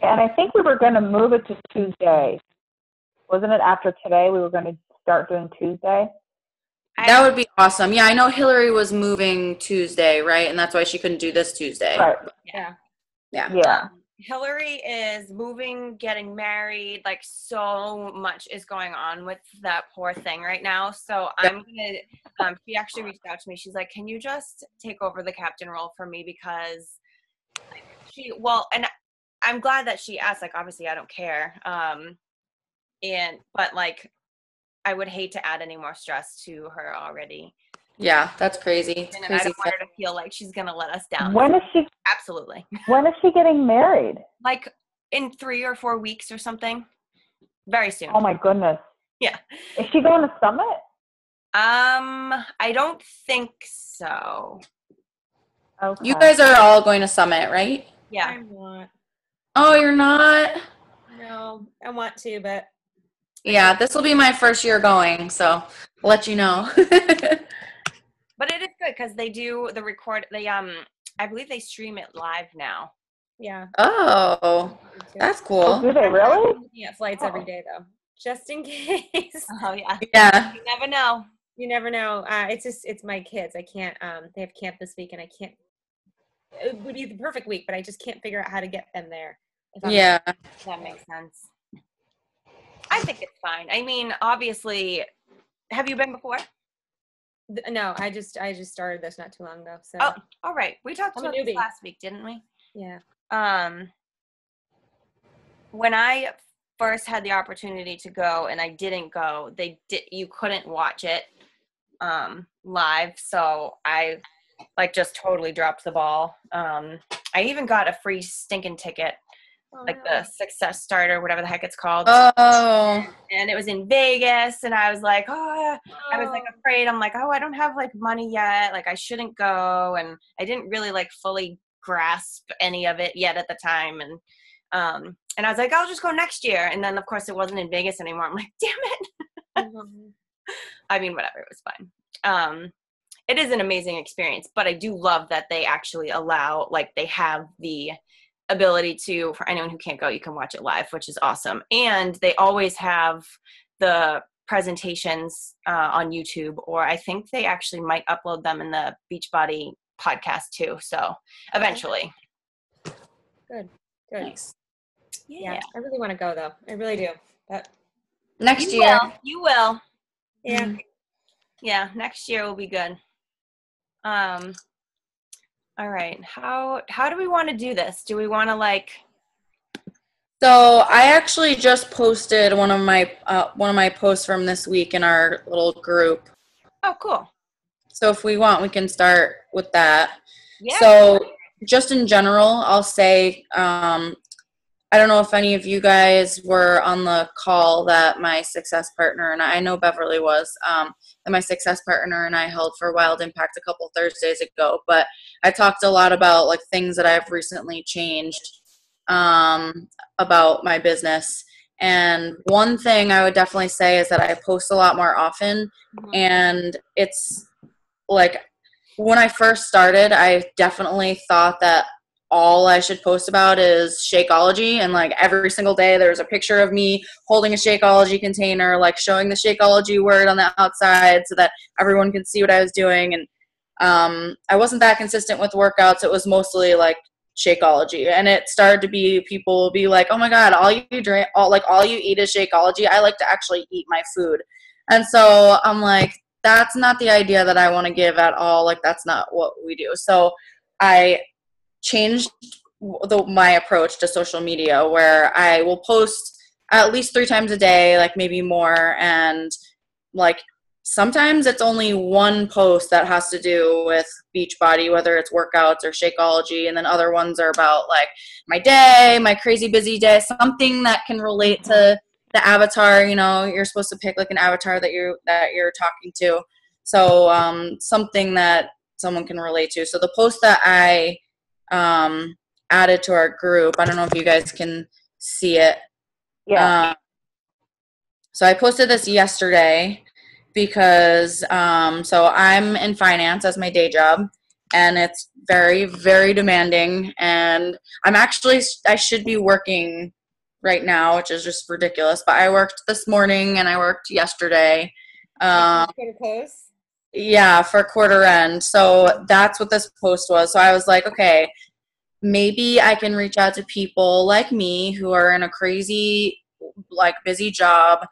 And I think we were going to move it to Tuesday. Wasn't it after today we were going to start doing Tuesday? That would be awesome. Yeah, I know Hillary was moving Tuesday, right? And that's why she couldn't do this Tuesday. Right. Yeah. Hillary is moving, getting married, like so much is going on with that poor thing right now. So I'm gonna, she actually reached out to me. She's like, can you just take over the captain role for me? Because and I'm glad that she asked, like, obviously I don't care. But like, I would hate to add any more stress to her already. Yeah, that's crazy. And I don't want her to feel like she's going to let us down. When is she? Absolutely. When is she getting married? Like in 3 or 4 weeks or something. Very soon. Oh my goodness. Yeah. Is she going to Summit? I don't think so. Okay. You guys are all going to Summit, right? Yeah. I'm not. Oh, you're not? No, I want to, but. Yeah, this will be my first year going, so I'll let you know. But it is good because they do the record. I believe they stream it live now. Yeah. Oh, that's cool. Oh, do they really? I'm looking at flights every day though, just in case. Oh yeah. Yeah. You never know. You never know. It's my kids. I can't. They have camp this week, and I can't. It would be the perfect week, but I just can't figure out how to get them there. Yeah. That makes sense. I think it's fine. I mean, obviously, have you been before? No, I just started this not too long ago. So. Oh, all right. We talked about this last week, didn't we? Yeah. When I first had the opportunity to go and I didn't go, you couldn't watch it live, so I just totally dropped the ball. I even got a free stinking ticket. The Success Starter, whatever the heck it's called. Oh. And it was in Vegas, and I was like, I was like afraid. I'm like, I don't have like money yet. Like I shouldn't go, and I didn't really like fully grasp any of it yet at the time. And I was like, I'll just go next year. And then of course it wasn't in Vegas anymore. I'm like, damn it. Mm-hmm. I mean, whatever, it was fine. It is an amazing experience, but I do love that they actually allow, like they have the ability to, for anyone who can't go, you can watch it live, which is awesome. And they always have the presentations on YouTube, or I think they actually might upload them in the Beachbody podcast too. So eventually. Good. Nice. Yeah. I really want to go though. I really do. But next year. You will. Yeah. Yeah. Next year will be good. All right. How do we want to do this? Do we want to So I actually just posted one of my posts from this week in our little group. Oh, cool. So if we want, we can start with that. Yeah. So just in general, I'll say, I don't know if any of you guys were on the call that my success partner, and I know Beverly was, that my success partner and I held for Wild Impact a couple Thursdays ago. But I talked a lot about like things that I've recently changed about my business. And one thing I would definitely say is that I post a lot more often. Mm-hmm. And it's like when I first started, I definitely thought that all I should post about is Shakeology, and like every single day there's a picture of me holding a Shakeology container, like showing the Shakeology word on the outside so that everyone can see what I was doing. And I wasn't that consistent with workouts. It was mostly like Shakeology, and it started to be, people will be like, oh my god, all you eat is Shakeology. I like to actually eat my food. And so I'm like, that's not the idea that I want to give at all. Like that's not what we do. So I changed my approach to social media, where I will post at least 3 times a day, like maybe more. And like sometimes it's only one post that has to do with Beachbody, whether it's workouts or Shakeology. And then other ones are about like my day, my crazy busy day, something that can relate to the avatar. You know, you're supposed to pick like an avatar that you're talking to. So something that someone can relate to. So the post that I added to our group, I don't know if you guys can see it. Yeah. So I posted this yesterday because so I'm in finance as my day job, and it's very, very demanding. And I should be working right now, which is just ridiculous. But I worked this morning and I worked yesterday. Yeah, for quarter end. So that's what this post was. So I was like, okay, maybe I can reach out to people like me who are in a crazy, like, busy job,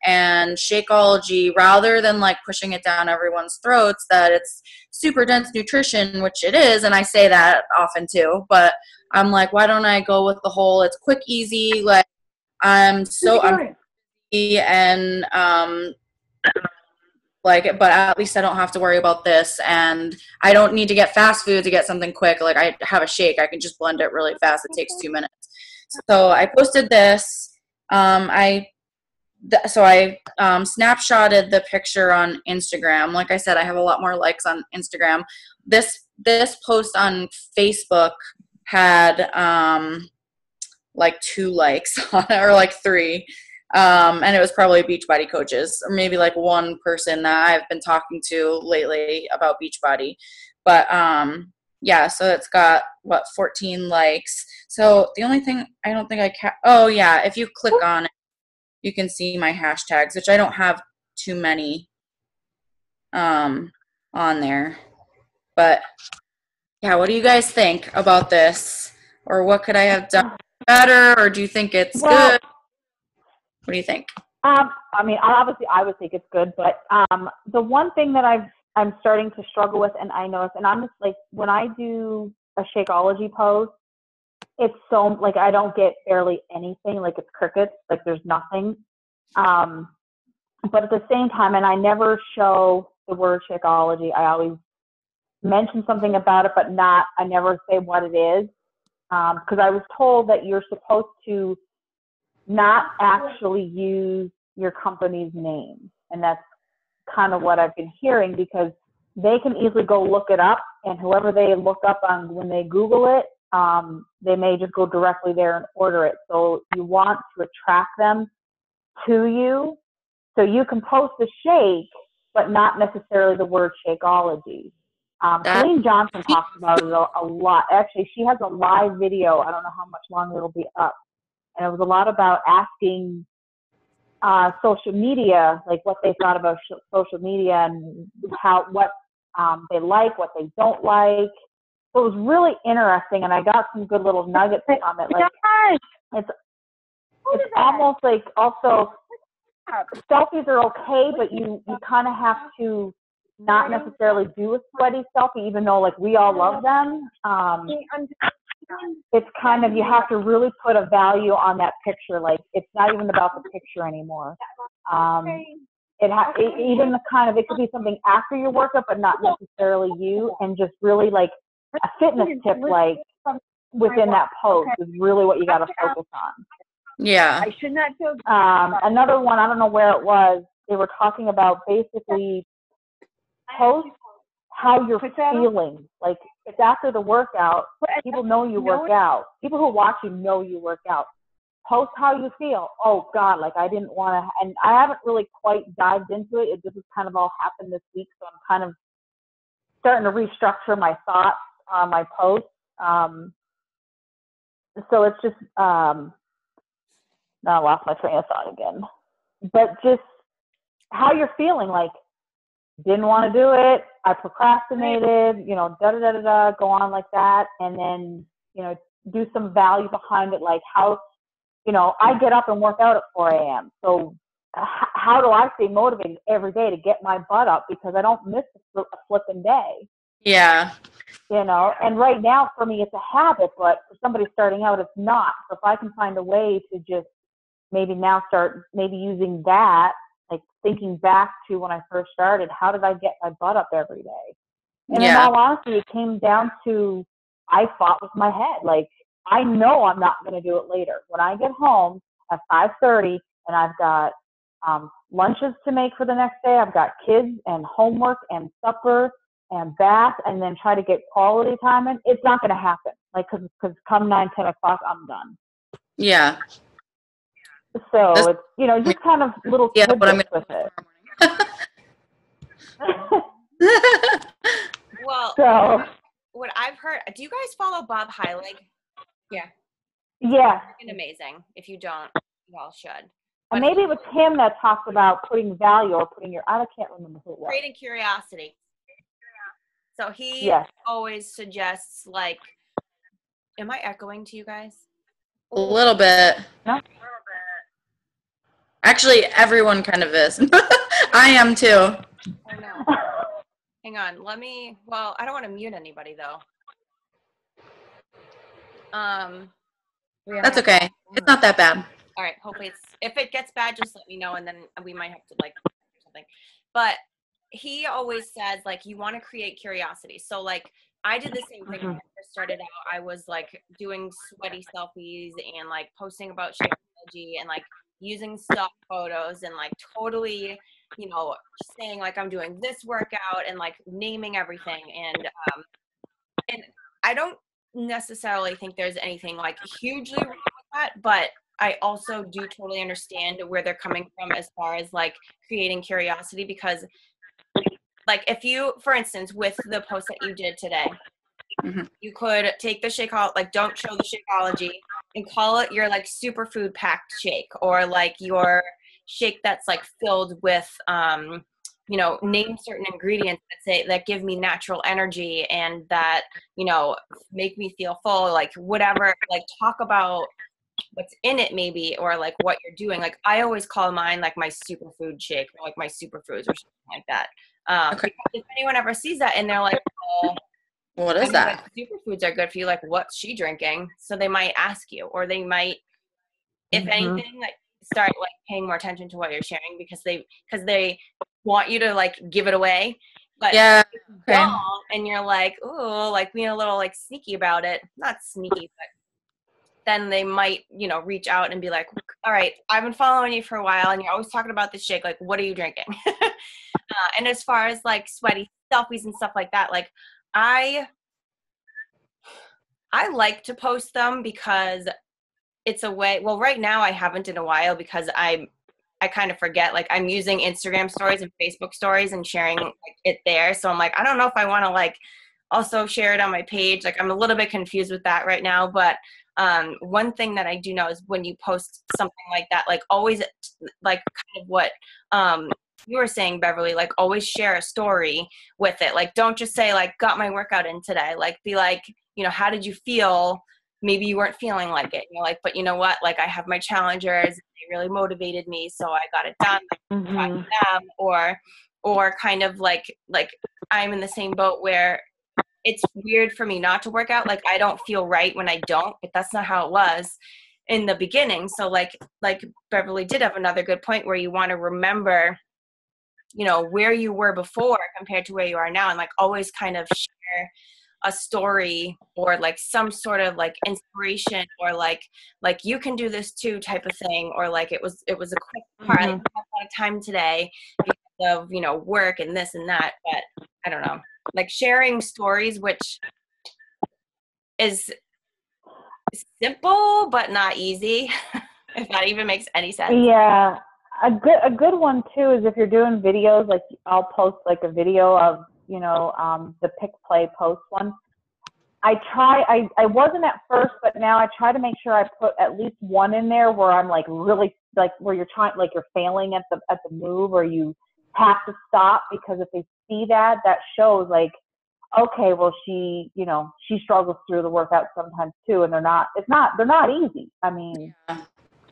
and Shakeology, rather than like pushing it down everyone's throats that it's super dense nutrition, which it is, and I say that often too, but I'm like, why don't I go with the whole, it's quick, easy, like, I'm busy, and like, but at least I don't have to worry about this, and I don't need to get fast food to get something quick. Like, I have a shake, I can just blend it really fast. It takes 2 minutes. So I posted this. I snapshotted the picture on Instagram. Like I said, I have a lot more likes on Instagram. This post on Facebook had like 2 likes on it, or like 3. And it was probably Beachbody coaches, or maybe like one person that I've been talking to lately about Beachbody. But yeah, so it's got 14 likes. So the only thing I don't think oh yeah, if you click on it, you can see my hashtags, which I don't have too many on there. But yeah, what do you guys think about this? Or what could I have done better? Or do you think it's good? What do you think? I mean, obviously I would think it's good, but the one thing that I'm starting to struggle with, and I notice, and I'm just like, when I do a Shakeology post, it's so, like, I don't get barely anything, like it's crickets, like there's nothing. But at the same time, and I never show the word Shakeology, I always mention something about it, but I never say what it is. Because I was told that you're supposed to not actually use your company's name. And that's kind of what I've been hearing, because they can easily go look it up, and whoever they look up on when they Google it, they may just go directly there and order it. So you want to attract them to you. So you can post the shake, but not necessarily the word Shakeology. Celine Johnson talks about it a lot. Actually, she has a live video. I don't know how much longer it'll be up. And it was a lot about asking social media, like what they thought about social media and what they like, what they don't like. So it was really interesting, and I got some good little nuggets from it. Like, it's almost like, also, selfies are okay, but you kind of have to not necessarily do a sweaty selfie, even though, like, we all love them. It's kind of, you have to really put a value on that picture. Like, it's not even about the picture anymore. Even the kind of, it could be something after your workout, but not necessarily you, and just really like a fitness tip, like within that post is really what you got to focus on. Yeah. I should not feel. Another one, I don't know where it was. They were talking about basically post how you're feeling. Like, it's after the workout. People know you work out. People who watch you know you work out. Post how you feel. Oh God, like, I didn't want to, and I haven't really quite dived into it. It just kind of all happened this week, so I'm kind of starting to restructure my thoughts on my posts. So it's just, now I lost my train of thought again. But just how you're feeling, like, didn't want to do it, I procrastinated, go on like that, and then, do some value behind it, like how, I get up and work out at 4 a.m. So how do I stay motivated every day to get my butt up, because I don't miss a flipping day? Yeah. And right now for me, it's a habit, but for somebody starting out, it's not. So if I can find a way to just maybe now start using that, like thinking back to when I first started, how did I get my butt up every day? And in all honesty, it came down to, I fought with my head. Like, I know I'm not going to do it later. When I get home at 5:30 and I've got lunches to make for the next day, I've got kids and homework and supper and bath, and then try to get quality time in, it's not going to happen. Like, because come 9, 10 o'clock, I'm done. Yeah. So it's, just kind of little tidbits with it. Well, so what I've heard, do you guys follow Bob Heilig? Yeah. Yeah. Freaking amazing. If you don't, you all should. And But maybe it was him that talked about putting value or putting I can't remember who it was. creating curiosity. So he Yes. always suggests, like, am I echoing to you guys? A little bit. No? Actually, everyone kind of is. I am too. Oh no. Hang on. Well, I don't want to mute anybody though. That's okay. It's not that bad. All right. Hopefully if it gets bad, just let me know and then we might have to like something. But he always says like you want to create curiosity. So like I did the same thing when I first started out. I was like doing sweaty selfies and like posting about Shakeology and like using stock photos and like totally, you know, saying like I'm doing this workout and like naming everything. And I don't necessarily think there's anything like hugely wrong with that, but I also do totally understand where they're coming from as far as like creating curiosity, because like if you, for instance, with the post that you did today, you could take the Shakeology, like don't show the Shakeology and call it your like superfood packed shake, or like your shake that's like filled with you know, name certain ingredients that give me natural energy and that, you know, make me feel full, like whatever, like talk about what's in it maybe, or like what you're doing. Like I always call mine like my superfood shake, or like my superfoods or something like that. Okay. Because if anyone ever sees that and they're like, oh, What is that? Superfoods are good for you. Like, what's she drinking? So they might ask you, or they might, if anything, like start like paying more attention to what you're sharing, because they want you to like give it away. But Yeah. if you don't, and you're like, oh, like being a little like sneaky about it, not sneaky, but then they might, you know, reach out and be like, all right, I've been following you for a while and you're always talking about this shake. Like, what are you drinking? And as far as like sweaty selfies and stuff like that, like I like to post them because it's a way, well, right now I haven't in a while because I kind of forget, like I'm using Instagram stories and Facebook stories and sharing like, it there. So I'm like, I don't know if I want to like also share it on my page. Like I'm a little bit confused with that right now. But one thing that I do know is when you post something like that, like always like kind of what you were saying, Beverly, like always share a story with it. Like don't just say like got my workout in today. Like be like, you know, how did you feel? Maybe you weren't feeling like it. You're like, but you know what? Like I have my challengers. They really motivated me, so I got it done. Or kind of like I'm in the same boat where it's weird for me not to work out. Like I don't feel right when I don't, but that's not how it was in the beginning. So like Beverly did have another good point where you want to remember, you know, where you were before compared to where you are now, and like always kind of share a story or like some sort of like inspiration, or like you can do this too type of thing, or like it was a quick part. I didn't have a lot of time today because of, you know, work and this and that. But I don't know, like sharing stories, which is simple but not easy, if that even makes any sense. Yeah. A good one too is if you're doing videos, like I'll post like a video of, you know, the pick play post one. I wasn't at first, but now I try to make sure I put at least one in there where I'm like really like where you're trying, like you're failing at the move, or you have to stop, because if they see that shows like, okay, well she, you know, she struggles through the workout sometimes too, and they're not easy. I mean,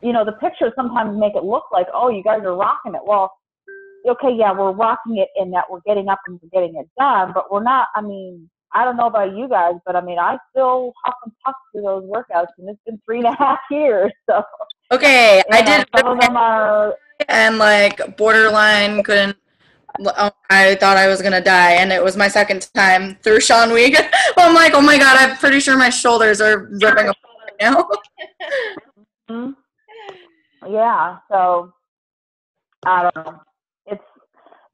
you know, the pictures sometimes make it look like, oh, you guys are rocking it. Well, okay, yeah, we're rocking it in that we're getting up and we're getting it done, but we're not, I mean, I don't know about you guys, but I mean, I still huff and puff through those workouts, and it's been 3.5 years. So Okay, I did. Some of them are, and like borderline couldn't. I thought I was gonna die, and it was my second time through Sean Week. I'm like, oh my god, I'm pretty sure my shoulders are ripping apart right now. yeah. So I don't know. It's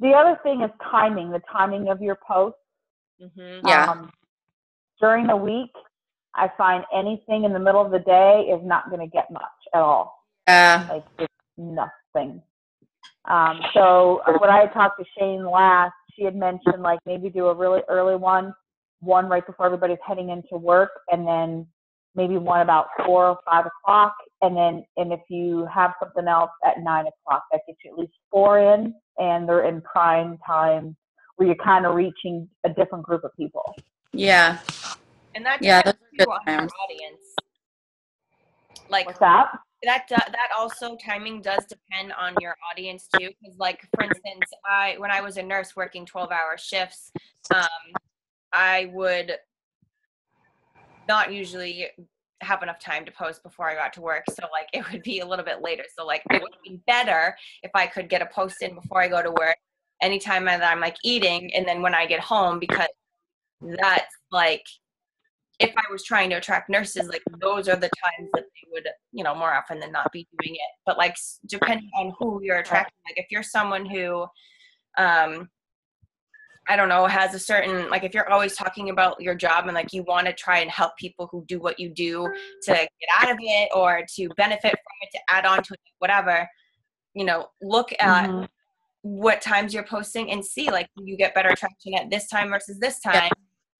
the other thing is timing. The timing of your posts. Yeah. During the week, I find anything in the middle of the day is not going to get much at all. Like it's nothing. So when I had talked to Shane last, she had mentioned like maybe do a really early one one right before everybody's heading into work, and then maybe one about 4 or 5 o'clock, and if you have something else at 9 o'clock, that gets you at least 4 in, and they're in prime time where you're kind of reaching a different group of people. Yeah. And that Yeah, depends those are too good on your times. audience. Like What's that? that also timing does depend on your audience too. Because like for instance, when I was a nurse working 12-hour shifts, I would not usually have enough time to post before I got to work. So like it would be a little bit later. So like it would be better if I could get a post in before I go to work, anytime that I'm like eating, and then when I get home, because that's like, if I was trying to attract nurses, like those are the times that they would, more often than not be doing it. But like depending on who you're attracting, like if you're someone who, I don't know, has a certain, like if you're always talking about your job and like you want to try and help people who do what you do to get out of it or to benefit from it, to add on to it, whatever, look at what times you're posting and see like you get better traction at this time versus this time,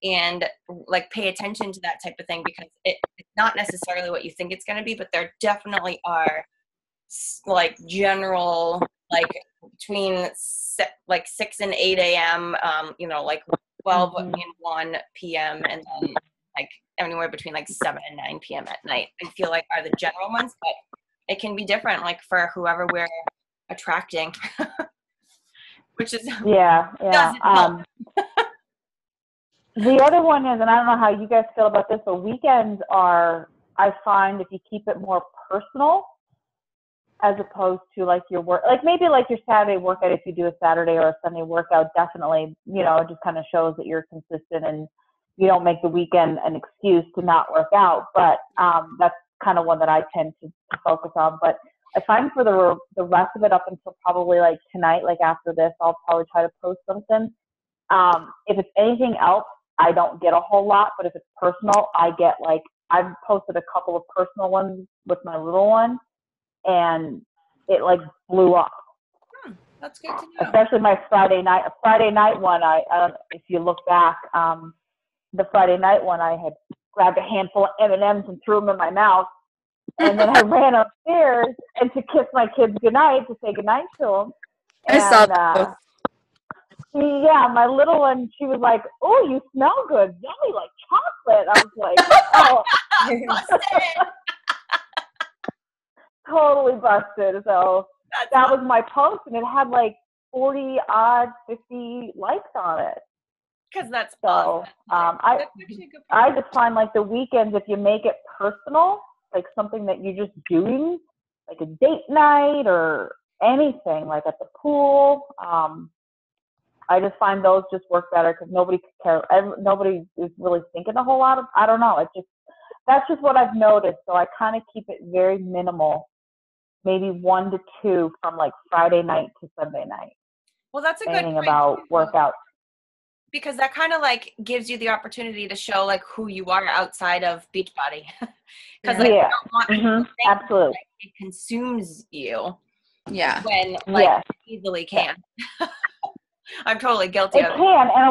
and like pay attention to that type of thing, because it's not necessarily what you think it's going to be, but there definitely are like general, like between 6 and 8 a.m., like 12 and 1 p.m. and then like anywhere between like 7 and 9 p.m. at night, I feel like are the general ones, but it can be different like for whoever we're attracting. Which is doesn't help. The other one is, and I don't know how you guys feel about this, but weekends are, I find, if you keep it more personal as opposed to like your work, like maybe like your Saturday workout, if you do a Saturday or a Sunday workout, definitely, it just kind of shows that you're consistent and you don't make the weekend an excuse to not work out. But that's kind of one that I tend to focus on. But I find for the rest of it, up until probably like tonight, like after this, I'll probably try to post something. If it's anything else, I don't get a whole lot, but if it's personal, I get like, I've posted a couple of personal ones with my little one, and it like blew up. That's good to know. Especially my Friday night one. I if you look back, the Friday night one, I had grabbed a handful of M&Ms and threw them in my mouth, and then I ran upstairs and to kiss my kids goodnight, to say goodnight to them. And, I saw that. yeah, my little one, she was like, "Oh, you smell good, yummy, like chocolate." I was like, "Oh." Totally busted. So that was my post, and it had like 40 odd 50 likes on it. Because that's so awesome. I just find like the weekends, if you make it personal, like something that you're just doing, like a date night or anything, like at the pool, I just find those just work better because nobody is really thinking a whole lot of, I don't know, that's just what I've noticed. So I kind of keep it very minimal, maybe 1 to 2 from like Friday night to Sunday night. Well, that's a good point about workouts. Because that kind of like gives you the opportunity to show like who you are outside of Beachbody. Because like you don't want people to think absolutely. Like, it consumes you. Yeah. When like easily can. I'm totally guilty of it. It can, and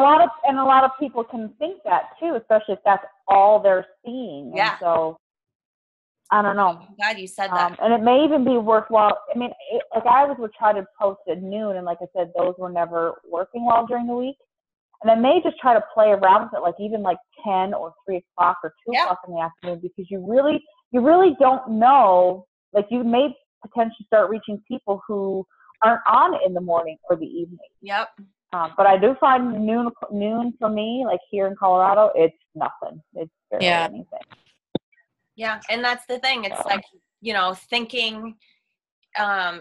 a lot of people can think that too, especially if that's all they're seeing. Yeah. And so I don't know. I'm glad you said that. And it may even be worthwhile. I mean, like I always would try to post at noon, and like I said, those were never working well during the week. And I may just try to play around with it, like even like 10 or 3 o'clock or 2 o'clock in the afternoon, because you really don't know. Like you may potentially start reaching people who aren't on in the morning or the evening. Yep. But I do find noon for me, like here in Colorado, it's nothing. It's barely anything. Yeah, and that's the thing. It's like, thinking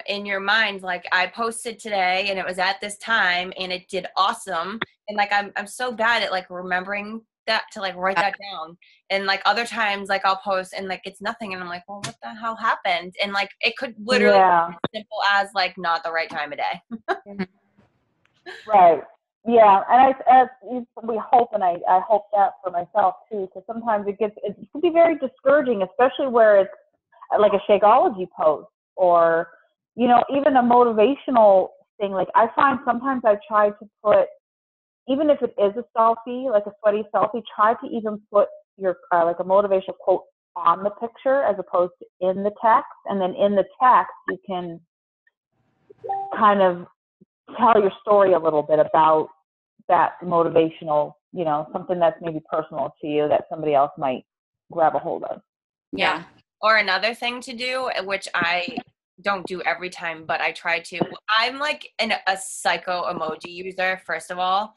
in your mind, like I posted today and it was at this time and it did awesome. And like I'm so bad at like remembering that to like write that down. And like other times like I'll post and like it's nothing and I'm like, well, what the hell happened? And like it could literally be as simple as like not the right time of day. Right. Yeah, and we hope, and I hope that for myself too, because sometimes it can be very discouraging, especially where it's like a Shakeology post or even a motivational thing. Like I find sometimes I try to put even if it is a selfie, like a sweaty selfie, try to even put your like a motivational quote on the picture as opposed to in the text. And then in the text, you can kind of tell your story a little bit about that motivational, you know, something that's maybe personal to you that somebody else might grab a hold of. Yeah. Or another thing to do, which I don't do every time, but I try to. I'm like a psycho emoji user, first of all.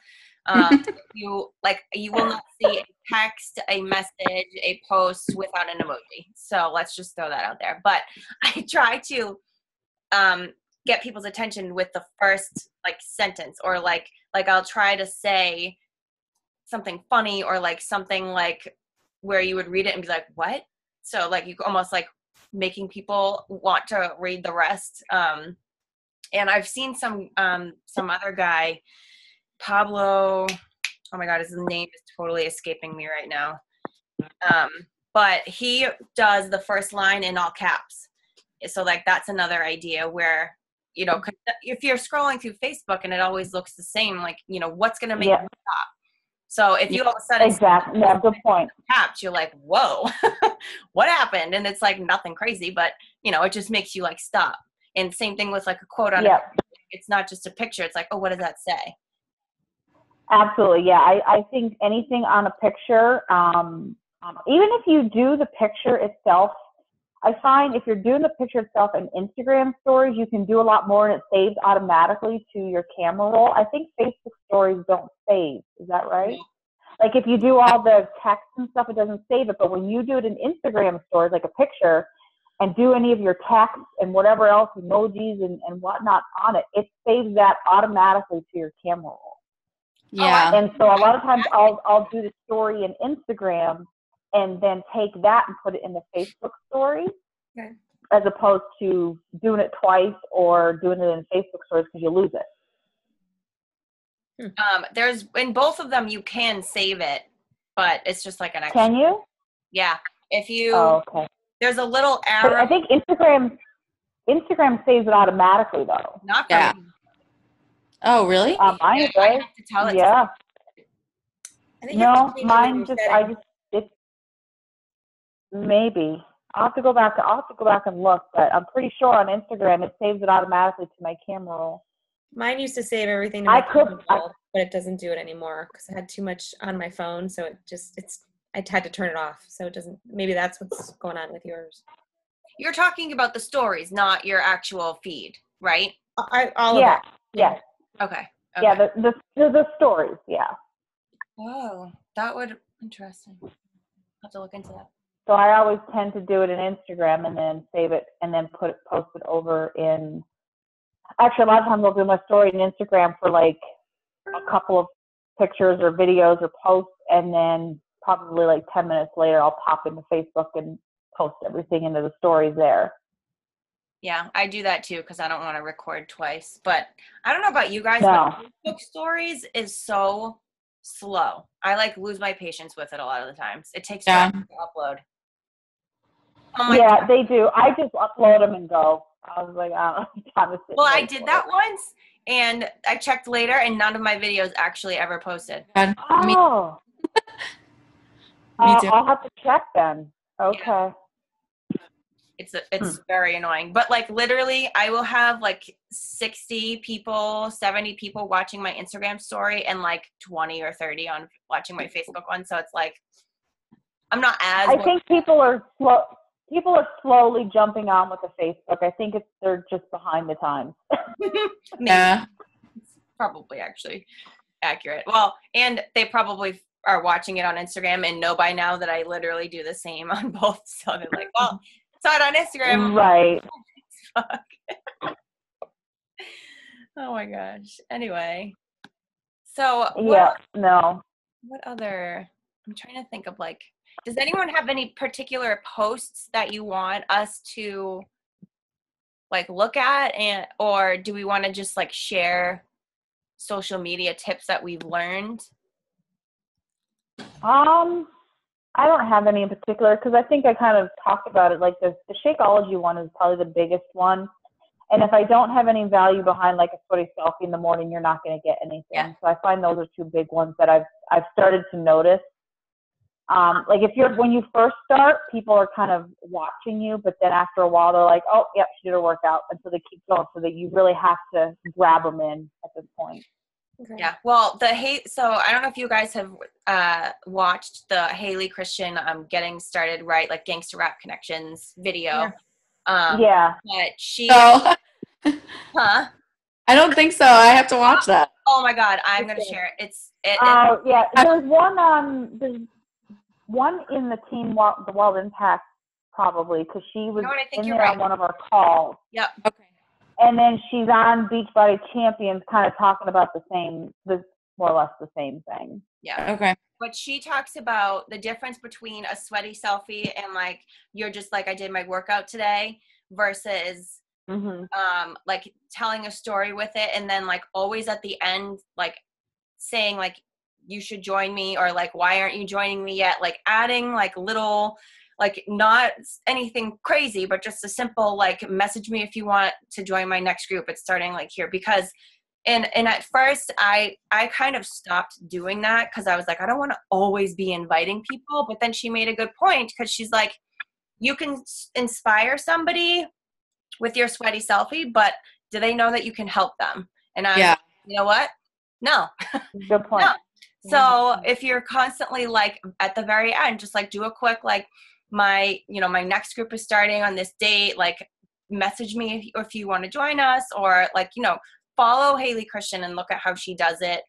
You will not see a text, a message, a post without an emoji. So let's just throw that out there. But I try to get people's attention with the first like sentence, or like I'll try to say something funny, or like something like where you would read it and be like, what? So like you almost like making people want to read the rest. And I've seen some other guy, Pablo, oh my God, his name is totally escaping me right now. But he does the first line in all caps. So like that's another idea where, you know, if you're scrolling through Facebook and it always looks the same, like, you know, what's going to make you stop? So if you all of a sudden exactly, yeah, good point. Caps, you're like, whoa, what happened? And it's like nothing crazy, but you know, it just makes you like stop. And same thing with like a quote on it. It's not just a picture. It's like, oh, what does that say? Absolutely, yeah. I think anything on a picture, even if you do the picture itself, I find if you're doing the picture itself in Instagram stories, you can do a lot more and it saves automatically to your camera roll. I think Facebook stories don't save. Is that right? Like if you do all the text and stuff, it doesn't save it. But when you do it in Instagram stories, like a picture, and do any of your text and whatever else, emojis and whatnot on it, it saves that automatically to your camera roll. Yeah. And so a lot of times I'll do the story in Instagram and then take that and put it in the Facebook story, as opposed to doing it twice or doing it in Facebook stories because you lose it. There's in both of them you can save it, but it's just like an extra. Can you? Yeah. If you okay. There's a little arrow. But I think Instagram saves it automatically though. Not for me. Oh, really? Mine does. I have to tell it. Yeah. No, mine just it's maybe. I'll have to go back and look, but I'm pretty sure on Instagram it saves it automatically to my camera roll. Mine used to save everything to my camera roll, but it doesn't do it anymore because I had too much on my phone, so I had to turn it off, so it doesn't. Maybe that's what's going on with yours. You're talking about the stories, not your actual feed, right? All of it. Yeah. Okay. Yeah, the stories, yeah. Oh, that would interesting. I'll have to look into that. So I always tend to do it in Instagram and then save it and then post it over in. Actually, a lot of times I'll do my story in Instagram for like a couple of pictures or videos or posts, and then probably like 10 minutes later I'll pop into Facebook and post everything into the stories there. Yeah, I do that too because I don't want to record twice. But I don't know about you guys, no. but Facebook stories is so slow. I like lose my patience with it a lot of the times. It takes time to upload. Yeah, they do. I just upload them and go. I was like, I don't know time to sit. Well, I did that once, and I checked later, and none of my videos actually ever posted. Oh. Me too. I'll have to check then. Okay. Yeah. It's very annoying. But like literally I will have like 60 people, 70 people watching my Instagram story and like 20 or 30 on watching my Facebook one. So it's like I'm not as I think people are slowly jumping on with the Facebook. I think they're just behind the times. Yeah. It's probably actually accurate. Well, and they probably are watching it on Instagram and know by now that I literally do the same on both. So they're like, well, saw it on Instagram. Right. Fuck. Oh my gosh. Anyway. So what other, I'm trying to think of like, does anyone have any particular posts that you want us to like look at, or do we want to just like share social media tips that we've learned? I don't have any in particular because I think I kind of talked about it. Like the Shakeology one is probably the biggest one. And if I don't have any value behind like a sweaty selfie in the morning, you're not going to get anything. Yeah. So I find those are two big ones that I've started to notice. Like when you first start, people are kind of watching you, but then after a while they're like, oh, yep, she did her workout. And so they keep going, so that you really have to grab them in at this point. Okay. Yeah. Well, so I don't know if you guys have watched the Haley Christian Getting Started Right, like Gangster Rap Connections video. Yeah. But she So, huh? I don't think so. I have to watch that. Oh my God, I'm gonna share it. Yeah. There's one in the team, the Wild Impact, probably, because she was in there on one of our calls. Yep. Okay. And then she's on Beachbody Champions, kind of talking about more or less the same thing. Yeah. Okay. But she talks about the difference between a sweaty selfie and like you're just like, I did my workout today, versus like telling a story with it, and then like always at the end like saying like you should join me, or like why aren't you joining me yet, like adding like little, like not anything crazy, but just a simple like message me if you want to join my next group. It's starting like here, because and at first I kind of stopped doing that because I was like, I don't want to always be inviting people. But then she made a good point, because she's like, you can inspire somebody with your sweaty selfie, but do they know that you can help them? And I'm like, you know what? No. Good point. No. So if you're constantly like at the very end, just like do a quick, like my next group is starting on this date, like message me if you want to join us, or like, follow Haley Christian and look at how she does it.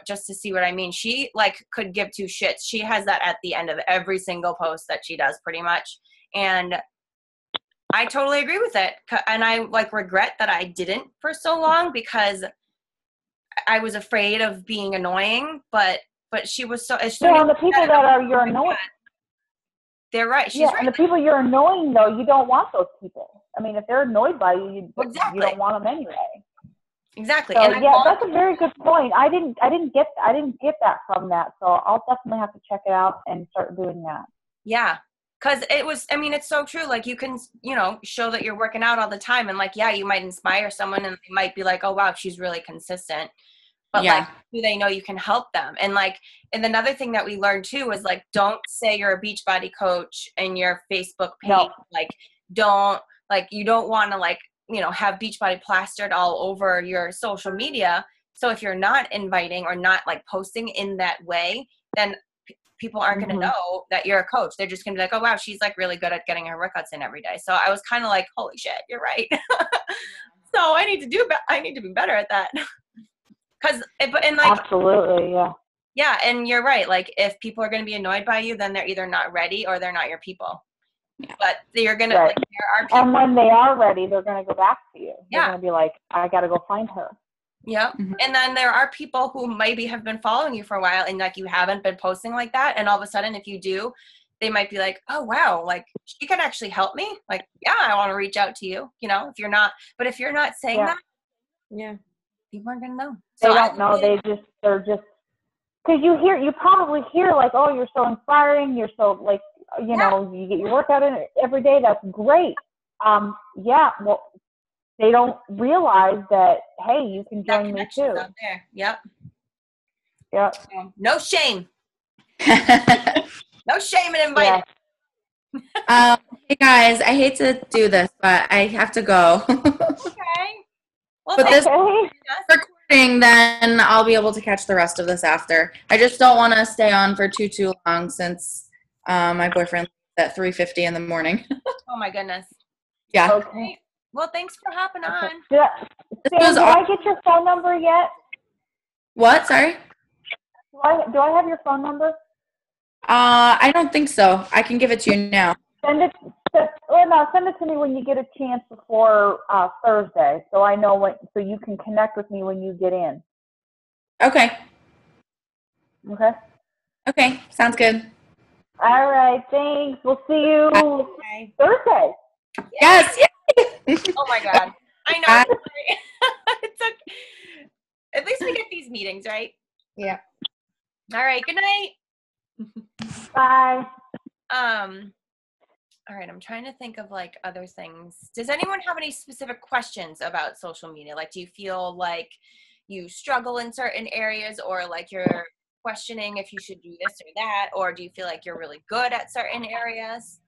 Just to see what I mean. She like could give two shits. She has that at the end of every single post that she does, pretty much. And I totally agree with it. And I like regret that I didn't for so long, because I was afraid of being annoying, but she was so. And the people that you're annoying. They're right. She's right. And the people you're annoying, though, you don't want those people. I mean, if they're annoyed by you, you don't want them anyway. Exactly. So, and that's a very good point. I didn't get that from that. So I'll definitely have to check it out and start doing that. Yeah. Because it's so true. Like you can, show that you're working out all the time, and like, yeah, you might inspire someone and they might be like, oh, wow, she's really consistent. But like, do they know you can help them? And like, and another thing that we learned too is like, don't say you're a Beachbody coach in your Facebook page. No. Like, you don't want to like, have Beachbody plastered all over your social media. So if you're not inviting or not like posting in that way, then people aren't going to know that you're a coach. They're just going to be like, oh, wow, she's like really good at getting her workouts in every day. So I was kind of like, holy shit, you're right. So I need to be better at that. Absolutely. Yeah. Yeah. And you're right. Like if people are going to be annoyed by you, then they're either not ready or they're not your people. Yeah. But you're going to, there are people. And when they are ready, they're going to go back to you. They're Yeah. going to be like, I got to go find her. Yeah. And then there are people who maybe have been following you for a while and like you haven't been posting like that. And all of a sudden, if you do, they might be like, oh, wow, like she can actually help me. Like, yeah, I want to reach out to you, if you're not saying that, people aren't going to know. They don't know. They're just, because you probably hear like, oh, you're so inspiring. You're so like, you get your workout in every day. That's great. Well, they don't realize that, hey, you can join me too. Out there. Yep. Yep. No shame. No shame in inviting. Hey guys, I hate to do this, but I have to go. Okay. Well, but this recording, then I'll be able to catch the rest of this after. I just don't want to stay on for too long, since my boyfriend leaves at 3:50 in the morning. Oh my goodness. Yeah. Okay. Well, thanks for hopping on. Did I get your phone number yet? What? Sorry? Do I have your phone number? I don't think so. I can give it to you now. Send it to me when you get a chance before Thursday, so I know so you can connect with me when you get in. Okay. Okay, sounds good. All right, thanks. We'll see you Thursday. Yes. Oh my God. I know. It's okay. At least we get these meetings, right? Yeah. All right. Good night. Bye. All right, I'm trying to think of like other things. Does anyone have any specific questions about social media? Like, do you feel like you struggle in certain areas, or like you're questioning if you should do this or that, or do you feel like you're really good at certain areas?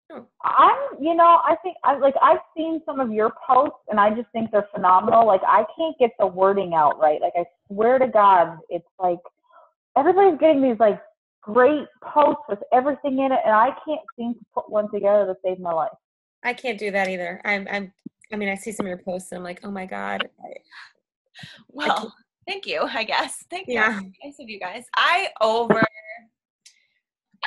I think I've seen some of your posts and I just think they're phenomenal. Like I can't get the wording out right. Like I swear to God, it's like everybody's getting these like great posts with everything in it, and I can't seem to put one together to save my life. I can't do that either. I mean, I see some of your posts and I'm like, oh my God. Well, thank you, I guess. Thank you. Yeah. Nice of you guys. I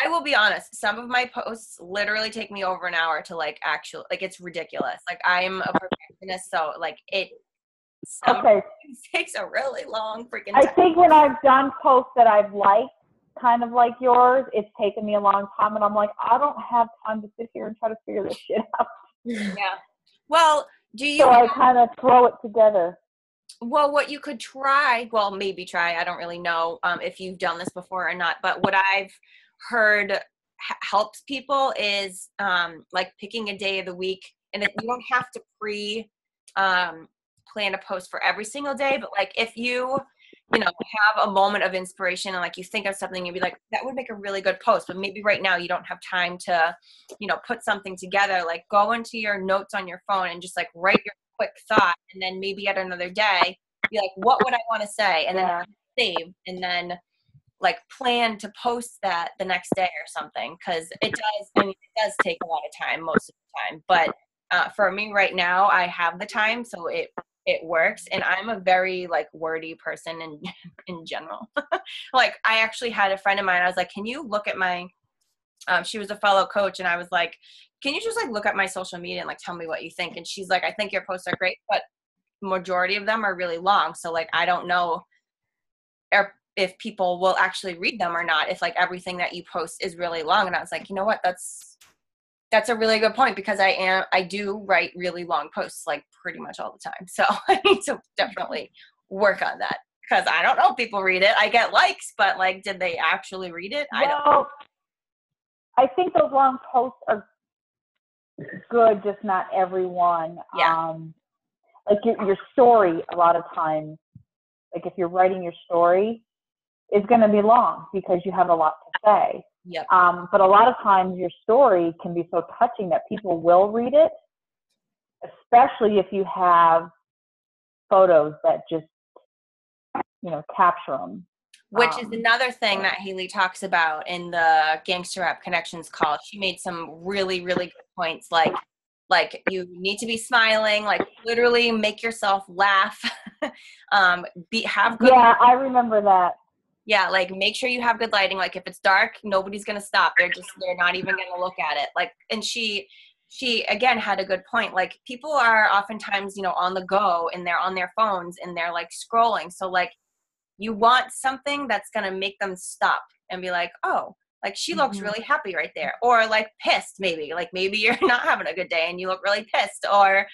will be honest, some of my posts literally take me over an hour to like actually, like it's ridiculous. Like I'm a perfectionist, so like it takes a really long freaking time. I think when I've done posts that I've liked, kind of like yours, it's taken me a long time and I'm like, I don't have time to sit here and try to figure this shit out. Yeah. Well, so I kind of throw it together. Well, what you could try, maybe try, I don't really know if you've done this before or not, but what I've heard helps people is like picking a day of the week, and you don't have to plan a post for every single day, but like if you have a moment of inspiration and like you think of something, you'd be like, that would make a really good post, but maybe right now you don't have time to, put something together. Like go into your notes on your phone and just like write your quick thought, and then maybe at another day be like, what would I want to say? And then save, and then like plan to post that the next day or something, because it does take a lot of time most of the time, but for me right now I have the time, so it works. And I'm a very like wordy person in general. Like I actually had a friend of mine, I was like, can you look at my she was a fellow coach, and I was like, can you just like look at my social media and like tell me what you think? And she's like, I think your posts are great, but majority of them are really long, so like I don't know if people will actually read them or not, if like everything that you post is really long. And I was like, you know what, that's a really good point, because I do write really long posts like pretty much all the time, so I need to definitely work on that, because I don't know if people read it. I get likes, but like did they actually read it? I don't know. I think those long posts are good, just not everyone. Like your story, a lot of times, like if you're writing your story, is going to be long because you have a lot to say. Yep. But a lot of times your story can be so touching that people will read it, especially if you have photos that just, capture them. Which is another thing that Haley talks about in the Gangster Rap Connections call. She made some really, really good points, like you need to be smiling, like literally make yourself laugh. Have good. Yeah, I remember that. Yeah, like make sure you have good lighting. Like if it's dark, nobody's gonna stop. They're not even gonna look at it. Like, and she again had a good point. Like people are oftentimes, on the go and they're on their phones and they're like scrolling. So like you want something that's gonna make them stop and be like, oh, like she looks really happy right there, or like pissed maybe. Like maybe you're not having a good day and you look really pissed, or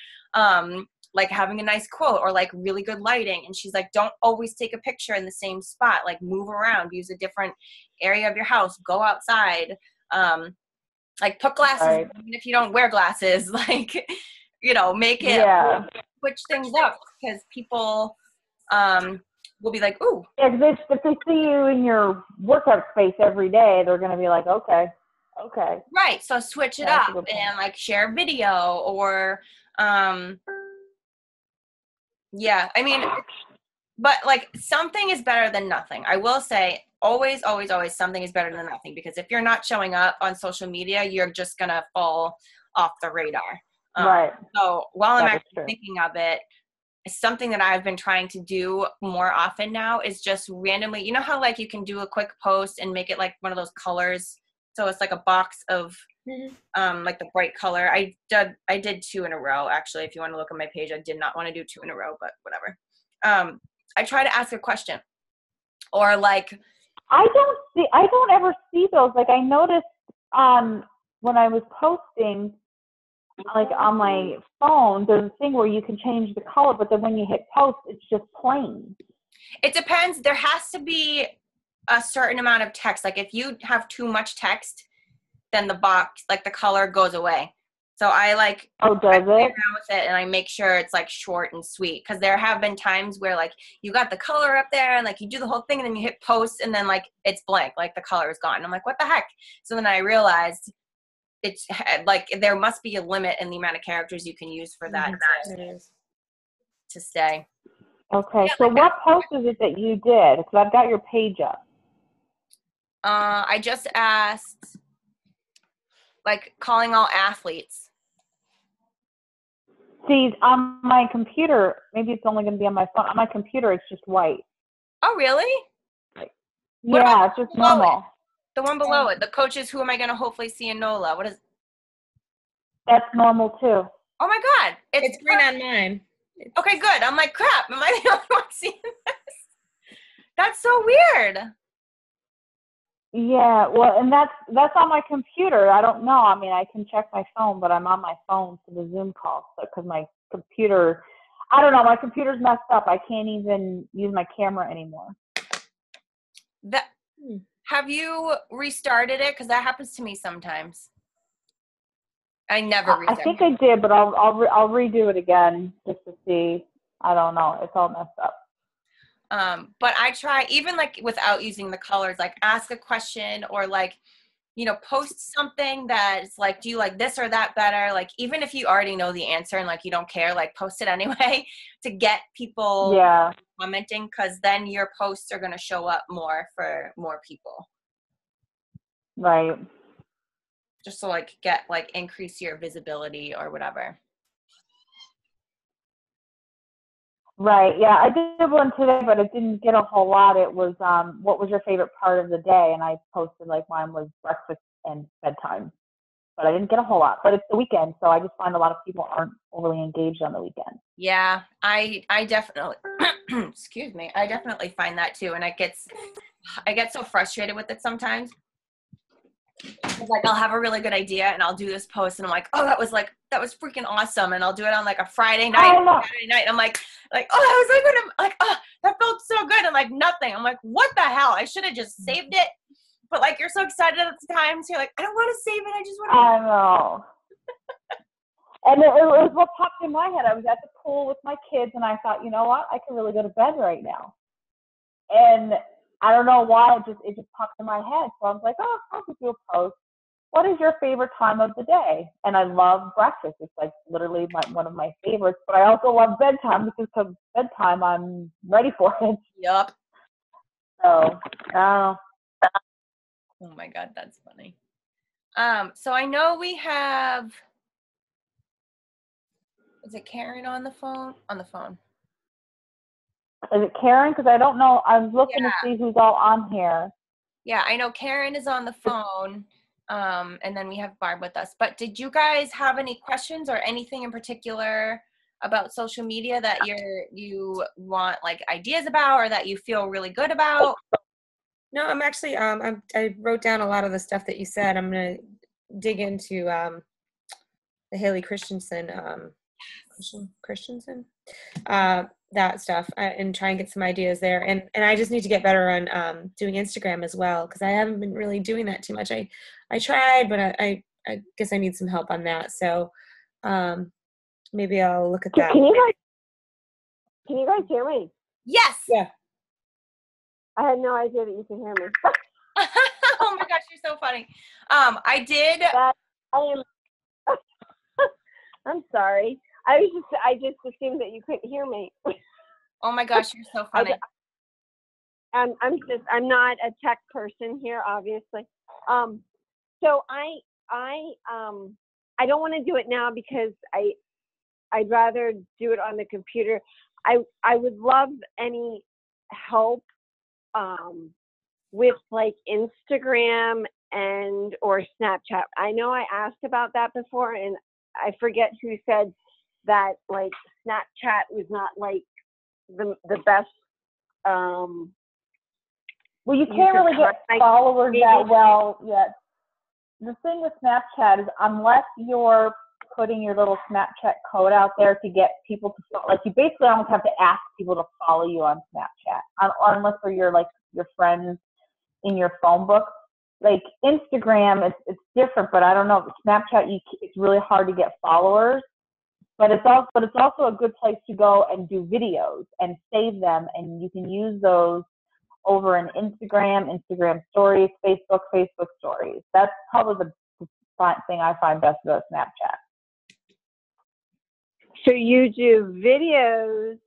like having a nice quote, or like really good lighting. And she's like, don't always take a picture in the same spot, like move around, use a different area of your house, go outside, like put glasses, right. Even if you don't wear glasses, like, make it, switch things up, because people will be like, ooh. Yeah, if they see you in your workout space every day, they're going to be like, okay. Right, so switch it up and like share a video, or yeah, I mean, but like something is better than nothing. I will say always, always, always something is better than nothing, because if you're not showing up on social media, you're just going to fall off the radar. Right. So while I'm actually thinking of it, something that I've been trying to do more often now is just randomly, how like you can do a quick post and make it like one of those colors. So it's like a box of like the bright color. I did 2 in a row, actually. If you want to look at my page, I did not want to do 2 in a row, but whatever. I try to ask a question, or like, I don't ever see those. Like I noticed when I was posting, like on my phone, there's a thing where you can change the color, but then when you hit post, it's just plain. It depends. There has to be a certain amount of text. Like if you have too much text, then the box, like the color goes away. So I like, does I play it? around with it and I make sure it's like short and sweet. Cause there have been times where like you got the color up there and like you do the whole thing and then you hit post and then like it's blank, like the color is gone. I'm like, what the heck? So then I realized it's like there must be a limit in the amount of characters you can use for that to stay. Okay, so what post is it that you did? Because I've got your page up. I just asked, like, calling all athletes. See, on my computer, maybe it's only going to be on my phone. On my computer, it's just white. Oh, really? Yeah, it's just normal. The one below it, the coaches, who am I going to hopefully see in NOLA? What is? That's normal too. Oh my God. It's green on mine. Okay, good. I'm like, crap. Am I the only one seeing this? That's so weird. Yeah, well, and that's on my computer. I don't know. I mean, I can check my phone, but I'm on my phone for the Zoom call because my computer, I don't know, my computer's messed up. I can't even use my camera anymore. Have you restarted it? Because that happens to me sometimes. I never restarted. I think I did, but I'll redo it again just to see. I don't know. It's all messed up. But I try, even like without using the colors, like ask a question or like, you know, post something that's like, do you like this or that better? Like, even if you already know the answer and like you don't care, like post it anyway to get people commenting, because then your posts are going to show up more for more people. Right. Just to like get like increase your visibility or whatever. Right. Yeah, I did one today, but it didn't get a whole lot. It was what was your favorite part of the day? And I posted like mine was breakfast and bedtime. But I didn't get a whole lot. But it's the weekend, so I just find a lot of people aren't overly engaged on the weekend. Yeah, I definitely excuse me. I definitely find that too, and I get so frustrated with it sometimes. Like I'll have a really good idea and I'll do this post and I'm like, oh, that was freaking awesome, and I'll do it on like a Friday night, Saturday night. And I'm like, oh, that was so good. I'm like, oh, that felt so good, and like nothing. I'm like, what the hell? I should have just saved it. But like you're so excited at the time, so you're like, I don't want to save it. I just want to. I know. And it was what popped in my head. I was at the pool with my kids, and I thought, you know what? I can really go to bed right now. And I don't know why it just popped in my head. So I was like, oh, I'll just do a post. What is your favorite time of the day? And I love breakfast. It's like literally one of my favorites. But I also love bedtime because bedtime I'm ready for it. Yup. So, oh my God, that's funny. So I know we have. Is it Karen on the phone? On the phone. Is it Karen? Because I don't know. I was looking to see who's all on here. Yeah, I know Karen is on the phone. And then we have Barb with us. But did you guys have any questions or anything in particular about social media that you want like ideas about or that you feel really good about? No, I'm actually I wrote down a lot of the stuff that you said. I'm gonna dig into the Haley Christensen that stuff and try and get some ideas there. And I just need to get better on doing Instagram as well, because I haven't been really doing that too much. I tried, but I guess I need some help on that. So maybe I'll look at that. Can you guys hear me? Yes. Yeah. I had no idea that you could hear me. Oh my gosh, you're so funny. I did. I'm sorry. I just assumed that you couldn't hear me. Oh my gosh, you're so funny. I'm not a tech person here, obviously. So I don't want to do it now because I'd rather do it on the computer. I would love any help with like Instagram or Snapchat. I know I asked about that before, and I forget who said that like Snapchat was not like the best. Well, you can't really get followers that well yet. The thing with Snapchat is unless you're putting your little Snapchat code out there to get people to follow, like you basically almost have to ask people to follow you on Snapchat, unless they're your friends in your phone book. like Instagram, it's different, but I don't know. Snapchat, it's really hard to get followers, but it's also a good place to go and do videos and save them, and you can use those over an Instagram stories, Facebook stories. That's probably the thing I find best about Snapchat. So you do videos.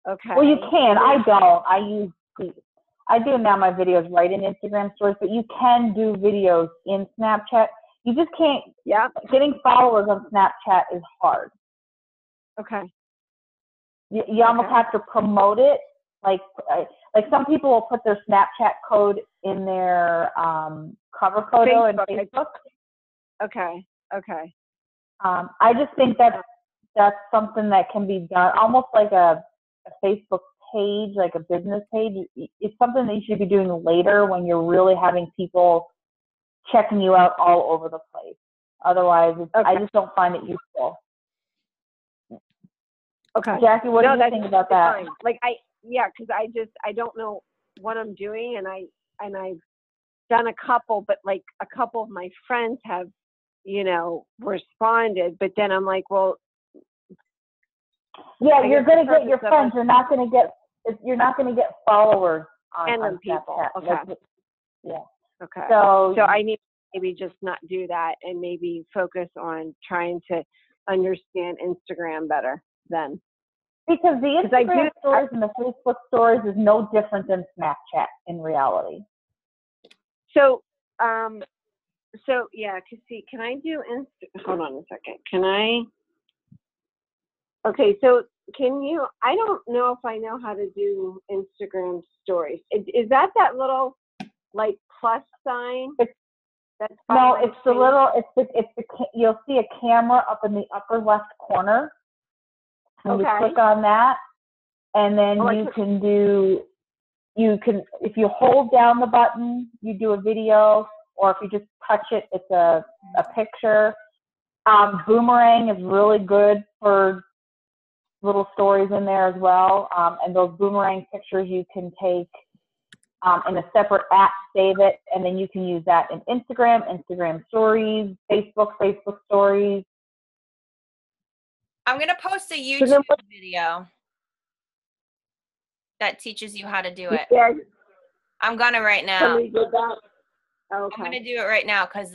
Okay. Well, you can. I don't. I do now my videos right in Instagram stories, but you can do videos in Snapchat. You just can't. Yeah. Getting followers on Snapchat is hard. Okay. You almost have to promote it. Like some people will put their Snapchat code in their cover photo in Facebook. Okay. I just think that's something that can be done almost like a Facebook page, like a business page. It's something that you should be doing later when you're really having people checking you out all over the place. Otherwise, I just don't find it useful. Okay. Jackie, what do you think about that? Fine. Like because I don't know what I'm doing, and I've done a couple, but like a couple of my friends have, responded, but then I'm like, well, yeah, you're going to get your friends. You're not going to get followers on people. Snapchat. Okay. Yeah. Okay. So I need to maybe just not do that and maybe focus on trying to understand Instagram better then. Because the Instagram stories and the Facebook stories is no different than Snapchat in reality. So yeah, can I do hold on a second. Okay, so I don't know if I know how to do Instagram stories. Is that little like plus sign? No, it's the little, you'll see a camera up in the upper left corner. And you click on that, and then if you hold down the button, you do a video, or if you just touch it, it's a picture. Boomerang is really good for little stories in there as well. And those boomerang pictures you can take in a separate app, save it, and then you can use that in Instagram stories, Facebook stories. I'm going to post a YouTube video that teaches you how to do it. Yeah. I'm going to right now. Somebody did that? Okay. I'm going to do it right now because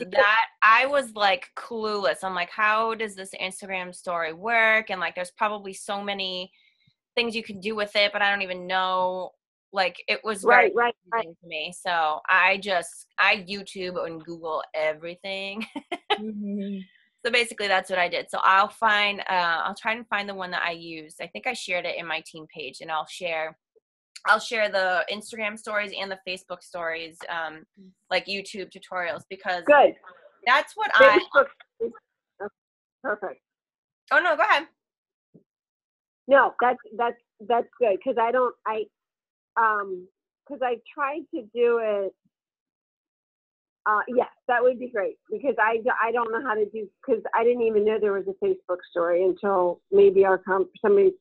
I was like clueless. I'm like, how does this Instagram story work? And like, there's probably so many things you can do with it, but I don't even know. Like, it was very confusing to me. So I YouTube and Google everything. Mm-hmm. So basically that's what I did. So I'll try and find the one that I used. I think I shared it in my team page, and I'll share the Instagram stories and the Facebook stories, like YouTube tutorials, because that's what Facebook is perfect. Oh no, go ahead. No, that's good. Cause cause I tried to do it. Yes, that would be great, because I don't know how to do, because I didn't even know there was a Facebook story until maybe somebody,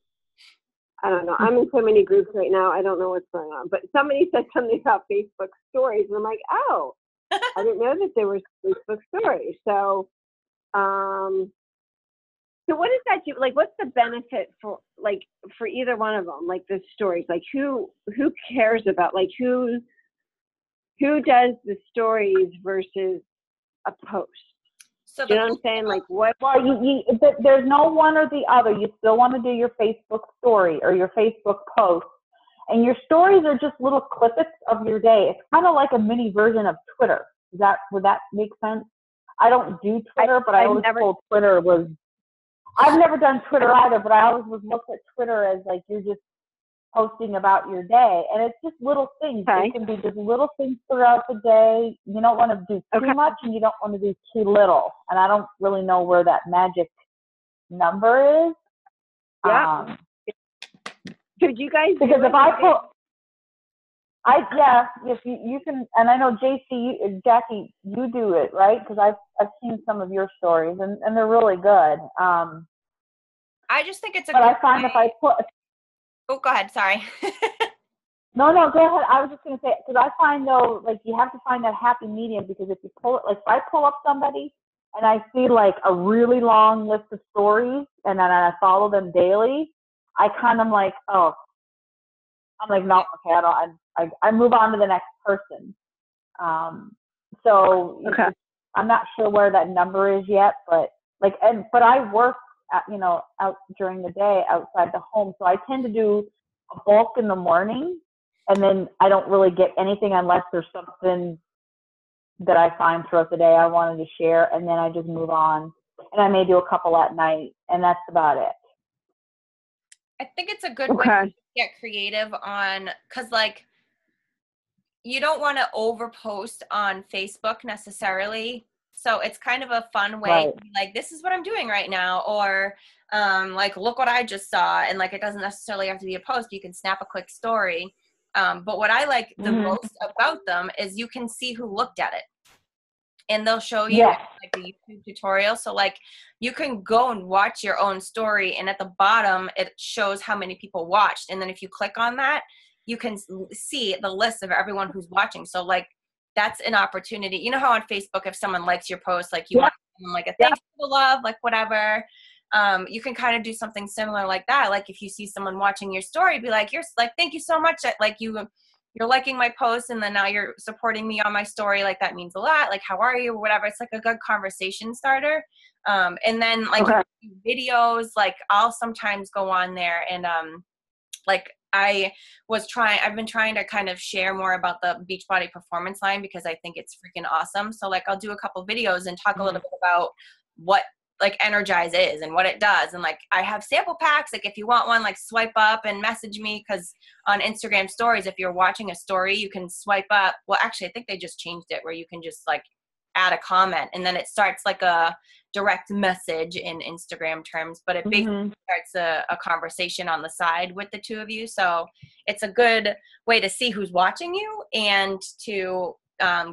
I don't know. I'm in so many groups right now. I don't know what's going on, but somebody said something about Facebook stories, and I'm like, oh, I didn't know that there was Facebook stories. So, so what does that do? Like, what's the benefit for either one of them? Like the stories, like who cares about, like who does the stories versus a post? So you know what I'm saying? Like what? Well, there's no one or the other. You still want to do your Facebook story or your Facebook post, and your stories are just little clippets of your day. It's kind of like a mini version of Twitter. Would that make sense? I don't do Twitter, but I always told Twitter was. I've never done Twitter either, but I always was looked at Twitter as like you're just posting about your day, and it's just little things. It can be just little things throughout the day. You don't want to do too much, and you don't want to do too little. And I don't really know where that magic number is. Yeah. Could you guys? Because if I put, if you can, and I know Jackie, you do it right, because I've seen some of your stories, and they're really good. I just think it's a. But I find if I put. Oh, go ahead. Sorry. No, no, go ahead. I was just going to say, because I find though, like you have to find that happy medium, because if you pull it, like if I pull up somebody and I see like a really long list of stories and then I follow them daily, I kind of like, oh, I'm like, no, okay, I move on to the next person. So Okay. I'm not sure where that number is yet, but like, but I work at, out during the day outside the home. So I tend to do a bulk in the morning, and then I don't really get anything unless there's something that I find throughout the day I wanted to share, and then I just move on. And I may do a couple at night, and that's about it. I think it's a good way to get creative on, because like you don't want to overpost on Facebook necessarily. So it's kind of a fun way to be like, this is what I'm doing right now, or like, look what I just saw. And like, it doesn't necessarily have to be a post. You can snap a quick story. But what I like the most about them is you can see who looked at it. And they'll show you like a YouTube tutorial. So like you can go and watch your own story, and at the bottom it shows how many people watched. And then if you click on that, you can see the list of everyone who's watching. So like that's an opportunity. You know how on Facebook, if someone likes your post, like you want them like a thanks for the love, like whatever. You can kind of do something similar like that. Like if you see someone watching your story, be like, you're like, thank you so much. Like you're liking my post, and then now you're supporting me on my story. Like that means a lot. Like, how are you, or whatever. It's like a good conversation starter. And then like videos, like I'll sometimes go on there and like I've been trying to kind of share more about the Beachbody Performance line, because I think it's freaking awesome. So like I'll do a couple videos and talk a little bit about what like Energize is and what it does. And like I have sample packs. Like if you want one, like swipe up and message me, because on Instagram stories, if you're watching a story, you can swipe up. Well, actually, I think they just changed it where you can just like add a comment, and then it starts like a direct message in Instagram terms, but it basically starts a conversation on the side with the two of you. So it's a good way to see who's watching you and to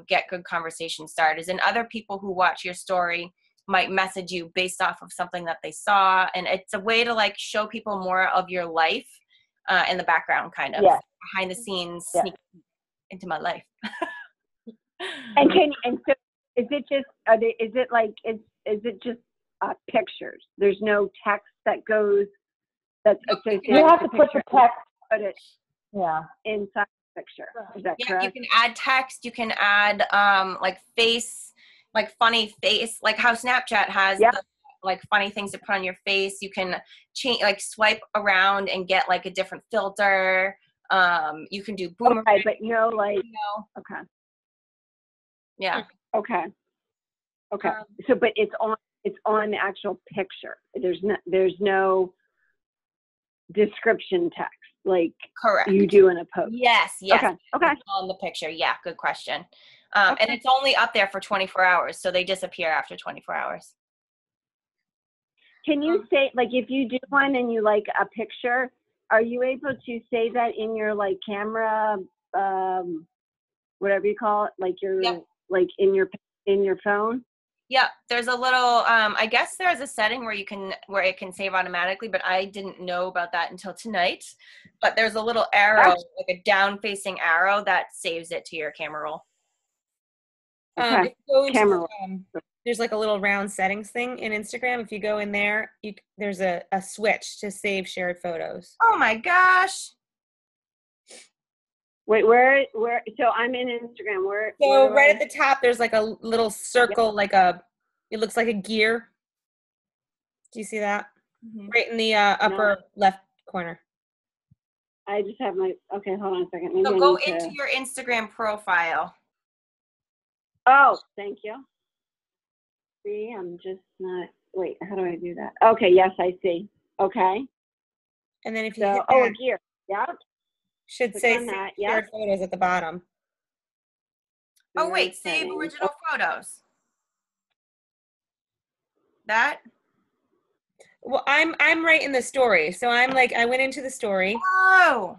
get good conversation starters. And other people who watch your story might message you based off of something that they saw. And it's a way to like show people more of your life in the background, kind of behind the scenes, sneak into my life. And so is it just pictures? There's no text that goes, that's associated. You have to put the text. Put it inside the picture. Is that correct? You can add text. You can add like face, like funny face, like how Snapchat has the, like funny things to put on your face. You can change, like swipe around and get like a different filter. You can do boomerang. Okay, but okay. Yeah. Okay. So, but it's on the actual picture. There's no description text like correct you do in a post. Yes. Okay. On the picture. Yeah. Good question. And it's only up there for 24 hours. So they disappear after 24 hours. Can you say, like, if you do one and you like a picture, are you able to say that in your like camera, whatever you call it, like your, like in your phone? Yeah, there's a little, I guess there's a setting where it can save automatically, but I didn't know about that until tonight. But there's a little arrow, like a down facing arrow that saves it to your camera roll. If you go into, there's like a little round settings thing in Instagram. If you go in there, there's a switch to save shared photos. Oh my gosh. Wait, where? So I'm in Instagram. Where? So right at the top, there's like a little circle, it looks like a gear. Do you see that? Mm-hmm. Right in the upper left corner. I just have okay, hold on a second. Maybe so go into your Instagram profile. Oh, thank you. See, I'm just not, wait, how do I do that? Okay, yes, I see. Okay. And then if you hit a gear. Yep. Should say shared photos at the bottom. Oh wait, save original photos. That? Well, I'm right in the story. So I'm like, I went into the story. Oh,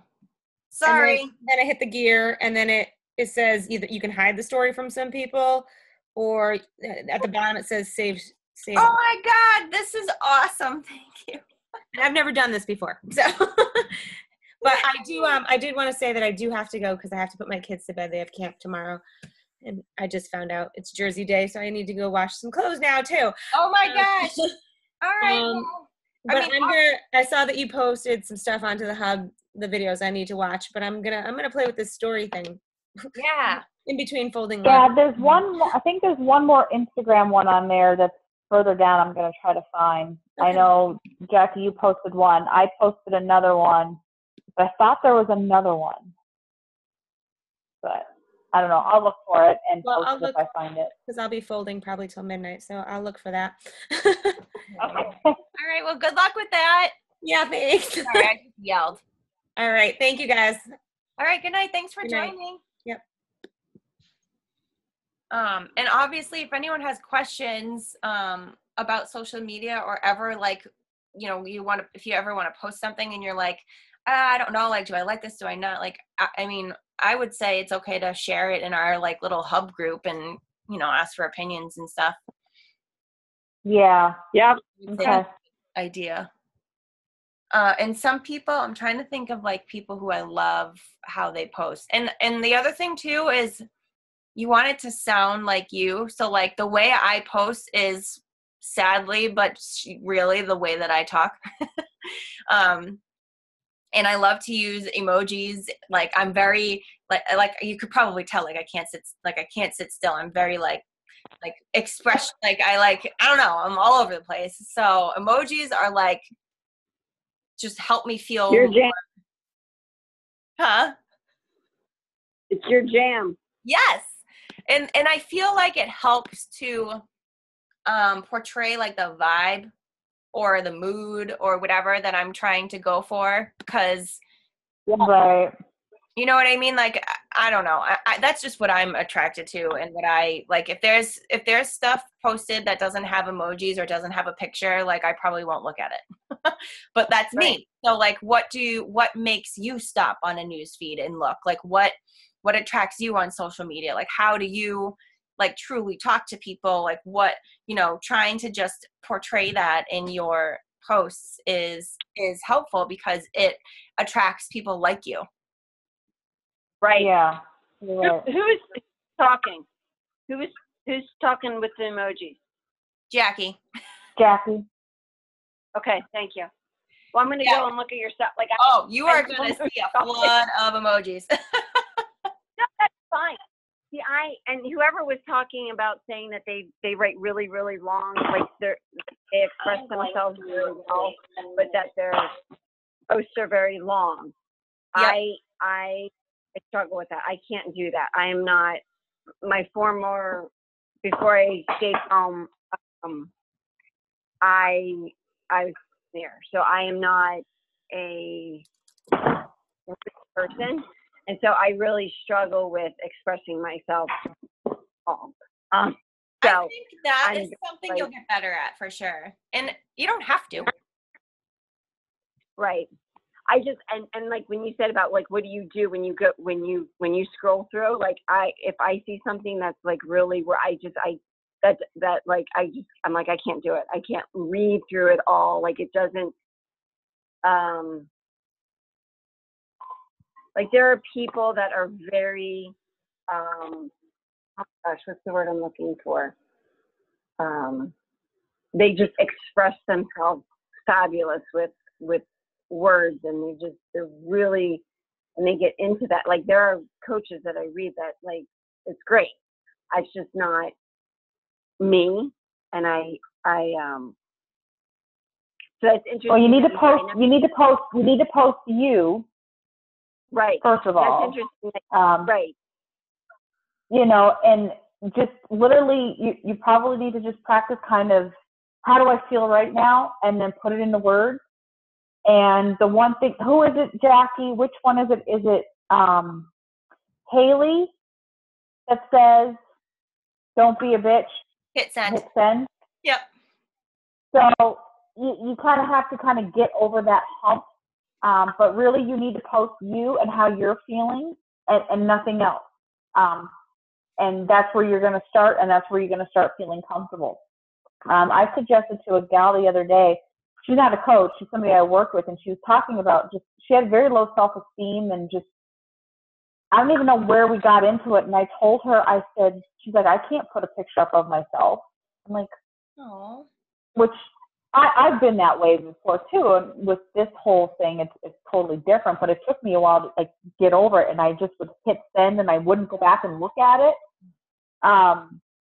sorry. Then I hit the gear, and then it says either you can hide the story from some people, or at the bottom it says save. Oh my God, this is awesome. Thank you. I've never done this before. So, But I did want to say that I do have to go because I have to put my kids to bed. They have camp tomorrow. And I just found out it's Jersey Day, so I need to go wash some clothes now too. Oh my gosh. All right. well, But I saw that you posted some stuff onto the hub, the videos I need to watch, but I'm gonna play with this story thing. Yeah. In between folding Yeah, laundry. there's one more, I think there's one more Instagram one on there that's further down I'm going to try to find. I Okay. know, Jackie, you posted one. I posted another one. But I thought there was another one. But I don't know. I'll look for it and Well, post I'll it look if I find it. because I'll be folding probably till midnight, so I'll look for that. Okay. All right. Well, good luck with that. Yeah, thanks. Sorry, I just yelled. All right, thank you guys. All right. Good night. Thanks for Good night. joining. Yep. And obviously, if anyone has questions about social media or ever like, you know, if you ever want to post something and you're like, I don't know, like, do I like this? Do I not? Like, I mean, I would say it's okay to share it in our like little hub group and, you know, ask for opinions and stuff. Yeah. Yep. Okay. Idea. And some people, I'm trying to think of like people who I love how they post. And the other thing too is you want it to sound like you. So like the way I post is sadly, but really the way that I talk. And I love to use emojis. Like I'm very like you could probably tell like I can't sit still. I'm very like expression, like I don't know, I'm all over the place. So emojis are like just help me feel Your jam. huh? It's your jam. Yes. And I feel like it helps to portray like the vibe or the mood or whatever that I'm trying to go for, because Right. you know what I mean? Like, I don't know. That's just what I'm attracted to, and what I like. If there's stuff posted that doesn't have emojis or doesn't have a picture, like I probably won't look at it. But that's me. So like, what makes you stop on a news feed and look? Like, what attracts you on social media? Like, how do you like truly talk to people? Like, what, you know, trying to just portray that in your posts is helpful because it attracts people like you. Right. Yeah. You're right. Who's talking? Who's talking with the emojis? Jackie. Jackie. Okay, thank you. Well, I'm gonna Yeah. go and look at your stuff. Like, You are gonna see a flood of emojis. no, that's fine. See, and whoever was talking about saying that they write really, really long, like they express themselves really well, but that their posts are very long. Yep. I struggle with that. I can't do that. I am not. My former, before I stayed home, I was there, so I am not a person, and so I really struggle with expressing myself. I So think that I'm is something you'll get better at for sure, and you don't have to. right. I just and like when you said about like what do you do when you scroll through, like if I see something that's like really where I'm like I can't do it. I can't read through it all. Like it doesn't like there are people that are very oh gosh, what's the word I'm looking for? They just express themselves fabulous with words, and they're really, and they get into that. Like there are coaches that I read that like it's great. It's just not me, and I so that's interesting. Well, you need to post. You need to post you. Right. First of all. That's interesting. Right. You know, and just literally, you probably need to just practice kind of how do I feel right now, and then put it into words. And the one thing, who is it, Jackie? Which one is it? Is it Haley that says, "Don't be a bitch"? Hit send. Hit send. Yep. So you kind of have to kind of get over that hump. But really, you need to post you and how you're feeling, and nothing else. And that's where you're going to start, and that's where you're going to start feeling comfortable. I suggested to a gal the other day, she's not a coach, she's somebody I work with, and she was talking about just, she had very low self-esteem and just, I don't even know where we got into it. And I told her, I said, she's like, I can't put a picture up of myself. I'm like, Oh. which I've been that way before too. And with this whole thing, it's totally different, but it took me a while to like get over it. And I just would hit send and I wouldn't go back and look at it.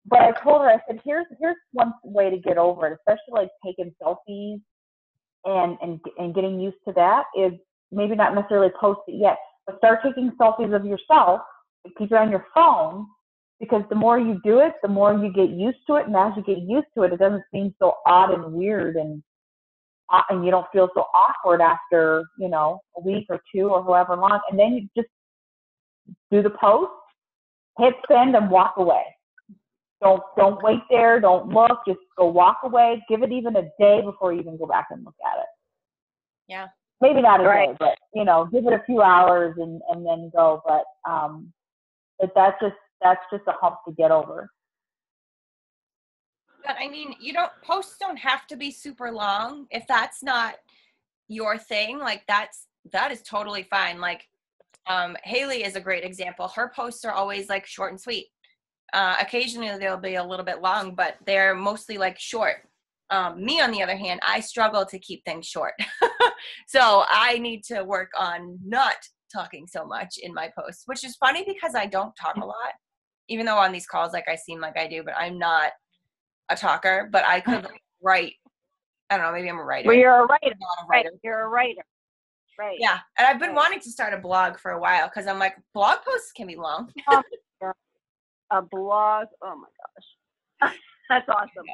But I told her, I said, here's one way to get over it, especially like taking selfies and getting used to that, is maybe not necessarily post it yet, but start taking selfies of yourself, keep it on your phone, because the more you do it, the more you get used to it. And as you get used to it, it doesn't seem so odd and weird, and you don't feel so awkward after, you know, a week or two or however long. And then you just do the post, hit send, and walk away. Don't wait there. Don't look. Just go walk away. Give it even a day before you even go back and look at it. Yeah. Maybe not a day, but, you know, give it a few hours and then go. But that's just a hump to get over. But I mean, posts don't have to be super long. If that's not your thing, like that is totally fine. Like, Haley is a great example. Her posts are always like short and sweet. Occasionally they'll be a little bit long, but they're mostly like short. Me, on the other hand, I struggle to keep things short. So I need to work on not talking so much in my posts, which is funny because I don't talk a lot, even though on these calls, like I seem like I do, but I'm not a talker. But I could write. I don't know, maybe I'm a writer. Well, you're a writer. I'm not a writer. Right. You're a writer. Right. Yeah. And I've been wanting to start a blog for a while because I'm like, blog posts can be long. A blog. Oh my gosh. That's awesome.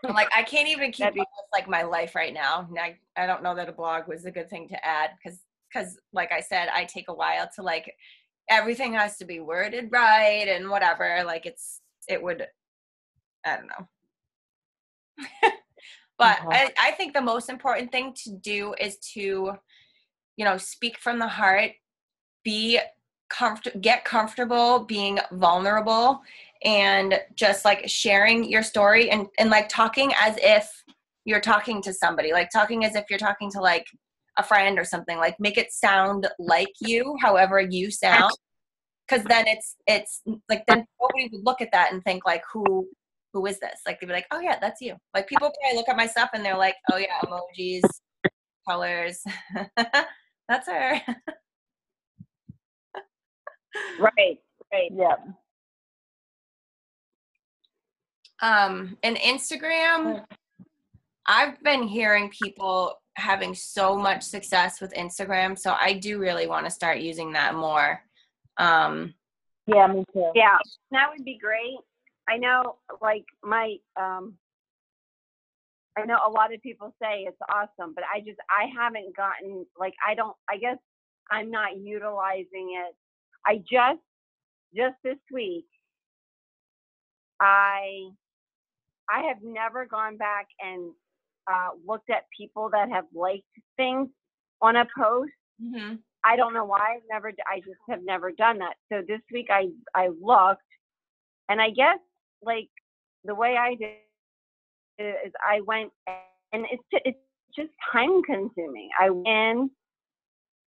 I'm like, I can't even keep up with like my life right now. And I don't know that a blog was a good thing to add because like I said, I take a while to like, everything has to be worded right and whatever. Like it would, I don't know. But I think the most important thing to do is to, you know, speak from the heart, get comfortable being vulnerable, and just like sharing your story and like talking as if you're talking to somebody, like talking as if you're talking to like a friend or something. Like make it sound like you, however you sound, because then it's like then nobody would look at that and think like who is this? Like they'd be like, oh yeah, that's you. Like people probably look at my stuff and they're like, oh yeah, emojis, colors, that's her. Right. Yeah. And Instagram, I've been hearing people having so much success with Instagram, so I do really want to start using that more. Yeah, me too. Yeah, that would be great. I know, like I know a lot of people say it's awesome, but I haven't gotten, like, I guess I'm not utilizing it. I just this week, I have never gone back and looked at people that have liked things on a post. Mm-hmm. I don't know why I just have never done that. So this week I looked, and I guess like the way I did it is I went, and it's just time consuming. I went in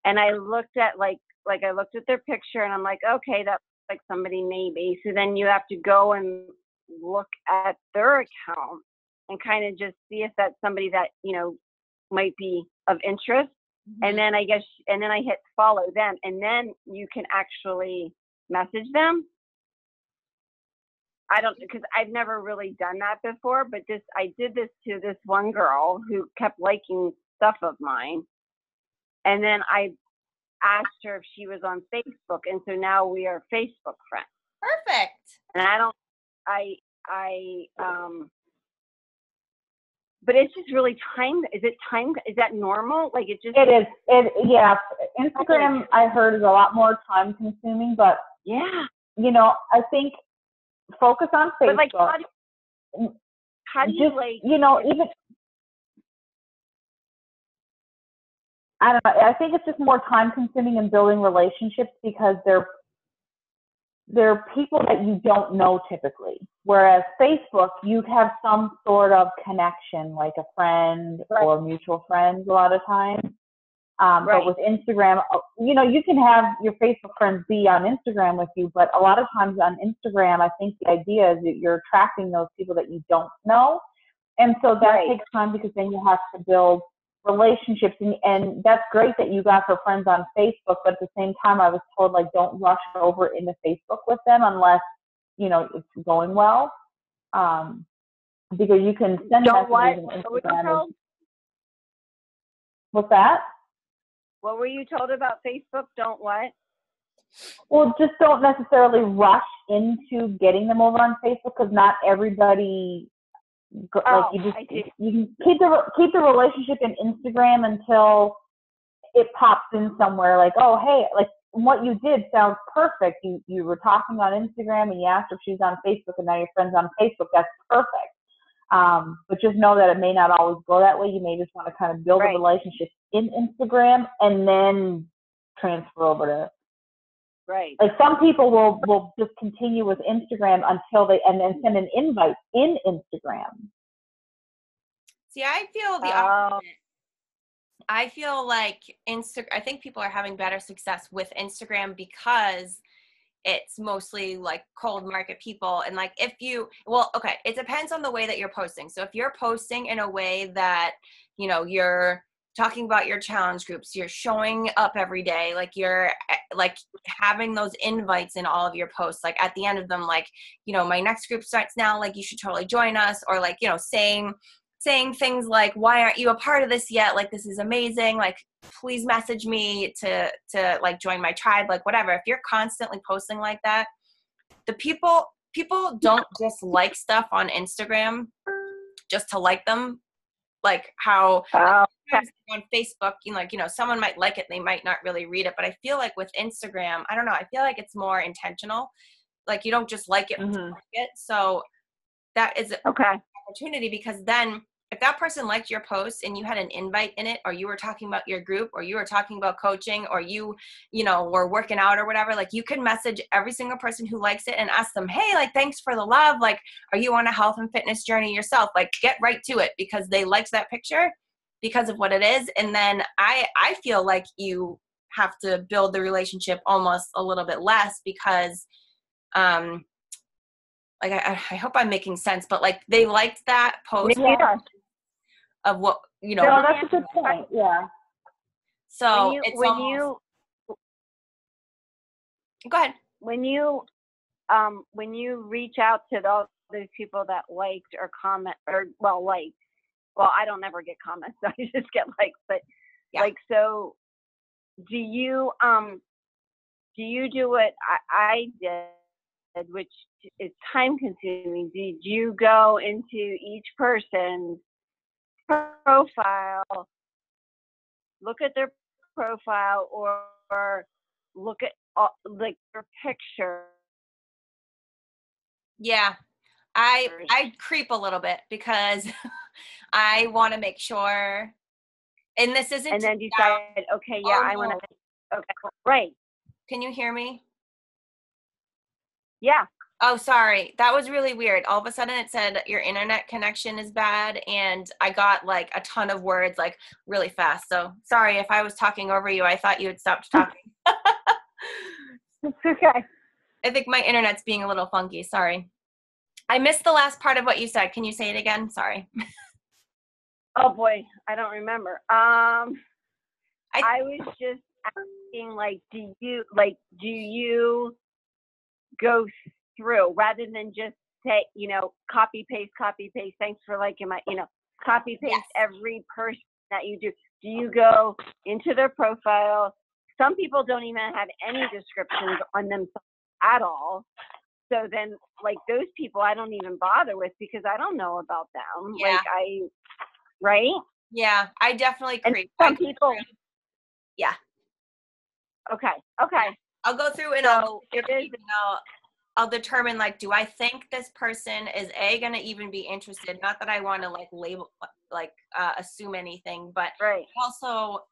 and I looked at like I looked at their picture and I'm like, okay, that's like somebody maybe. So then you have to go and look at their account and kind of just see if that's somebody that, you know, might be of interest. Mm-hmm. And then I hit follow them, and then you can actually message them. I don't, because I've never really done that before, but I did this to this one girl who kept liking stuff of mine. And then I asked her if she was on Facebook, and so now we are Facebook friends. Perfect. And but it's just really is that normal? Like it is. Yeah. Instagram, I heard, is a lot more time consuming, but yeah, you know, I think focus on Facebook. But like, how do you like, you know, even, I don't know. I think it's just more time consuming in building relationships because they're people that you don't know typically. Whereas Facebook, you have some sort of connection, like a friend or mutual friends a lot of times. But with Instagram, you can have your Facebook friends be on Instagram with you, but a lot of times on Instagram, I think the idea is that you're attracting those people that you don't know. And so that takes time because then you have to build relationships. And that's great that you got her friends on Facebook, but at the same time, I was told, like, don't rush over into Facebook with them unless, it's going well. Because you can send messages on Instagram. What's that? What were you told about Facebook? Don't what? Well, just don't necessarily rush into getting them over on Facebook because not everybody. You can keep the relationship in Instagram until it pops in somewhere. Like, oh, hey, like what you did sounds perfect. You were talking on Instagram and you asked if she's on Facebook, and now your friend's on Facebook. That's perfect. But just know that it may not always go that way. You may just want to kind of build a relationship in Instagram and then transfer over to. Right. Like some people will just continue with Instagram until and then send an invite in Instagram. See, I feel the opposite. I feel like I think people are having better success with Instagram because it's mostly like cold market people. And like it depends on the way that you're posting. So if you're posting in a way that, you're talking about your challenge groups, you're showing up every day, like you're like having those invites in all of your posts, like at the end of them, like, my next group starts now, like you should totally join us, or like, saying things like, why aren't you a part of this yet? Like, this is amazing. Like, please message me to like join my tribe, like whatever. If you're constantly posting like that, the people don't just like stuff on Instagram just to like them. Like how on Facebook, someone might like it, they might not really read it. But I feel like with Instagram, I don't know, I feel like it's more intentional. Like you don't just like it, like it. So that is an opportunity, because then if that person liked your post and you had an invite in it, or you were talking about your group, or you were talking about coaching, or you were working out or whatever, like you can message every single person who likes it and ask them, hey, like, thanks for the love. Like, are you on a health and fitness journey yourself? Like, get right to it because they liked that picture because of what it is. And then I feel like you have to build the relationship almost a little bit less because, like, I hope I'm making sense, but like they liked that post of what, No, that's a good point. Yeah. So go ahead. When you reach out to those people that liked or comment or I don't ever get comments. I just get likes, but so do you do what I did, which is time consuming? Did you go into each person's profile, look at their profile, or look at like their picture? Yeah, I creep a little bit because I want to make sure, and this isn't. And then decide, okay, yeah, I want to. Okay, right. Can you hear me? Yeah. Oh, sorry. That was really weird. All of a sudden it said your internet connection is bad, and I got like a ton of words like really fast. So sorry if I was talking over you. I thought you had stopped talking. It's okay. I think my internet's being a little funky. Sorry. I missed the last part of what you said. Can you say it again? Sorry. Oh boy, I don't remember. I was just asking, like, do you go through rather than just say, copy paste, thanks for liking my, copy paste every person that you do. Do you go into their profile? Some people don't even have any descriptions on themselves at all. So then, like, those people I don't even bother with because I don't know about them. Yeah. Right? Yeah, I definitely creep. Some people. Yeah. Okay. I'll go through and I'll determine, like, do I think this person is going to even be interested? Not that I want to like label, like assume anything, but also,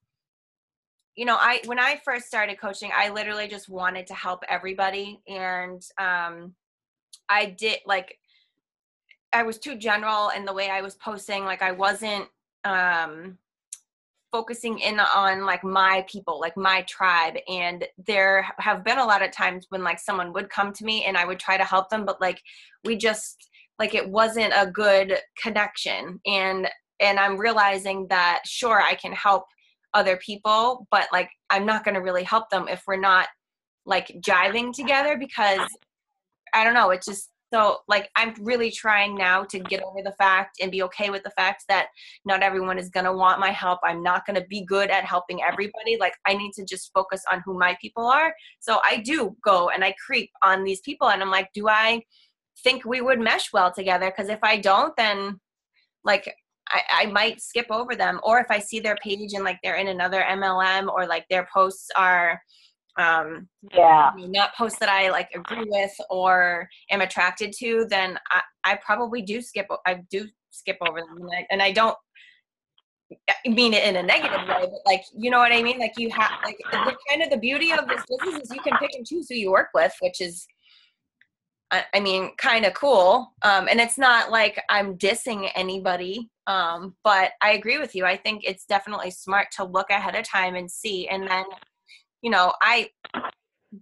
when I first started coaching, I literally just wanted to help everybody. And I did, like, I was too general in the way I was posting. Like, I wasn't focusing in on like my people, like my tribe. And there have been a lot of times when like someone would come to me and I would try to help them, but like we just, like, it wasn't a good connection. And I'm realizing that sure, I can help other people, but like I'm not going to really help them if we're not like jiving together, because I don't know, it's just, so like I'm really trying now to get over the fact and be okay with the fact that not everyone is going to want my help. I'm not going to be good at helping everybody. Like, I need to just focus on who my people are. So I do go and I creep on these people, and I'm like, do I think we would mesh well together? Because if I don't, then like I might skip over them. Or if I see their page and like they're in another MLM, or like their posts are not posts that I like agree with or am attracted to, then I probably do skip over them. And I don't mean it in a negative way, but like, you know what I mean? Like, you have, like, kind of the beauty of this business is you can pick and choose who you work with, which is, I mean, kind of cool. And it's not like I'm dissing anybody. But I agree with you. I think it's definitely smart to look ahead of time and see. And then, I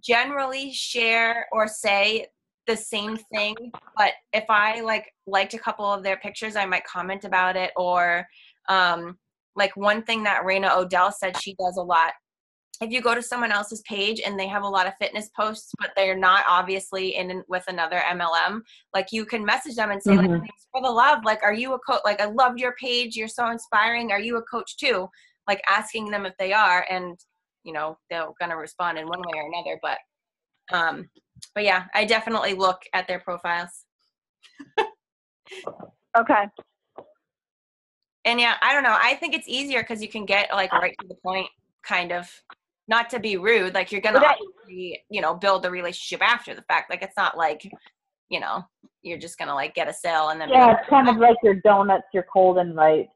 generally share or say the same thing, but if I liked a couple of their pictures, I might comment about it. Or like one thing that Raina Odell said she does a lot, if you go to someone else's page and they have a lot of fitness posts, but they're not obviously in with another MLM, like, you can message them and say, like, thanks for the love. Like, are you a coach? Like, I love your page. You're so inspiring. Are you a coach too? Like, asking them if they are, and they're going to respond in one way or another. But yeah, I definitely look at their profiles. Okay. And yeah, I don't know. I think it's easier because you can get like right to the point, kind of, not to be rude. Like, you're going to obviously, build the relationship after the fact. Like, it's not like, you're just going to like get a sale and then. Yeah, it's kind of like your donuts, your cold invite.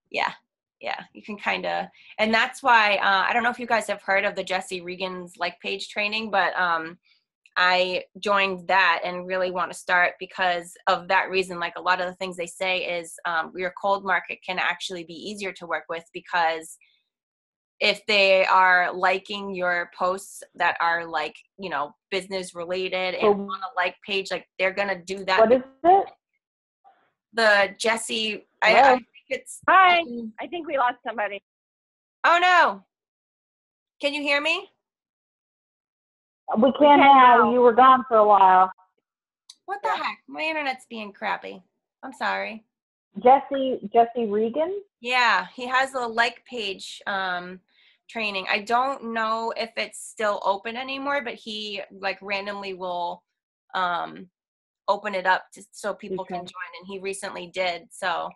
Yeah. Yeah, you can kind of, and that's why, I don't know if you guys have heard of the Jesse Regan's like page training, but I joined that and really want to start because of that reason. Like, a lot of the things they say is your cold market can actually be easier to work with, because if they are liking your posts that are like, business related and on a like page, like, they're going to do that. What is it? The Jesse, I it's. Hi. I think we lost somebody. Oh no. Can you hear me? We can now. You were gone for a while. What the heck? My internet's being crappy. I'm sorry. Jesse Regan? Yeah, he has a like page training. I don't know if it's still open anymore, but he like randomly will open it up so people can join, and he recently did. So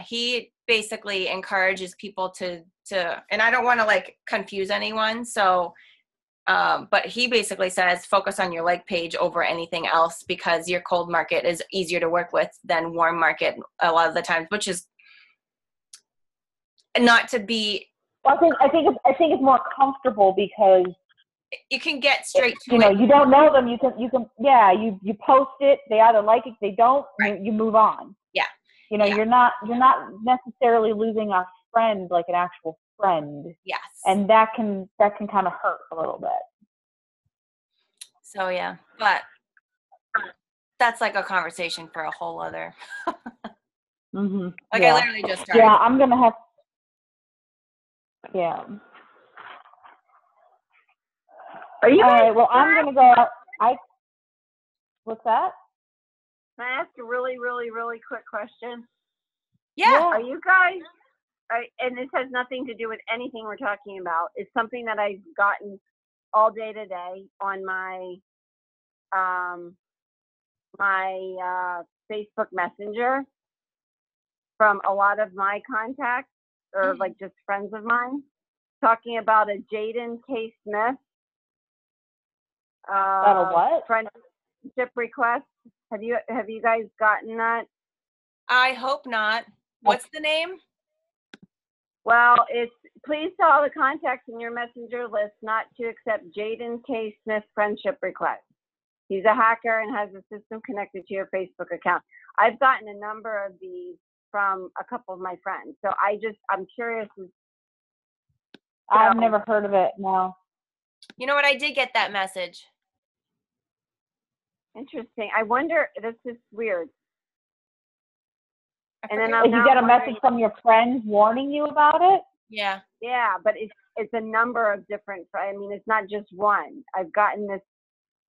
he basically encourages people to, and I don't want to like confuse anyone. So, but he basically says, focus on your like page over anything else, because your cold market is easier to work with than warm market a lot of the times, which is not to be. Well, I think it's more comfortable because you can get straight to it. You don't know them. You you post it. They either like it, they don't. Right. You move on. Yeah. You're not necessarily losing a friend, like an actual friend. Yes. And that can kind of hurt a little bit. So yeah, but that's like a conversation for a whole other. Like, I literally just started. Yeah, I'm gonna have. Yeah. Are you guys? All right. Well, I'm gonna go out. What's that? Can I ask a really, really, really quick question? Yeah. Are you guys, and this has nothing to do with anything we're talking about. It's something that I've gotten all day today on my Facebook Messenger from a lot of my contacts, or like just friends of mine, talking about a Jaden K. Smith. About a what? Friendship request. Have you guys gotten that? I hope not. What's the name? Well, it's please tell all the contacts in your messenger list not to accept Jaden K. Smith friendship requests. He's a hacker and has a system connected to your Facebook account. I've gotten a number of these from a couple of my friends. So I'm curious. I've never heard of it, no. You know what? I did get that message. Interesting. I wonder, this is weird. And then Like you get a message from your friends warning you about it? Yeah. Yeah, but it's a number of different, I mean, it's not just one. I've gotten this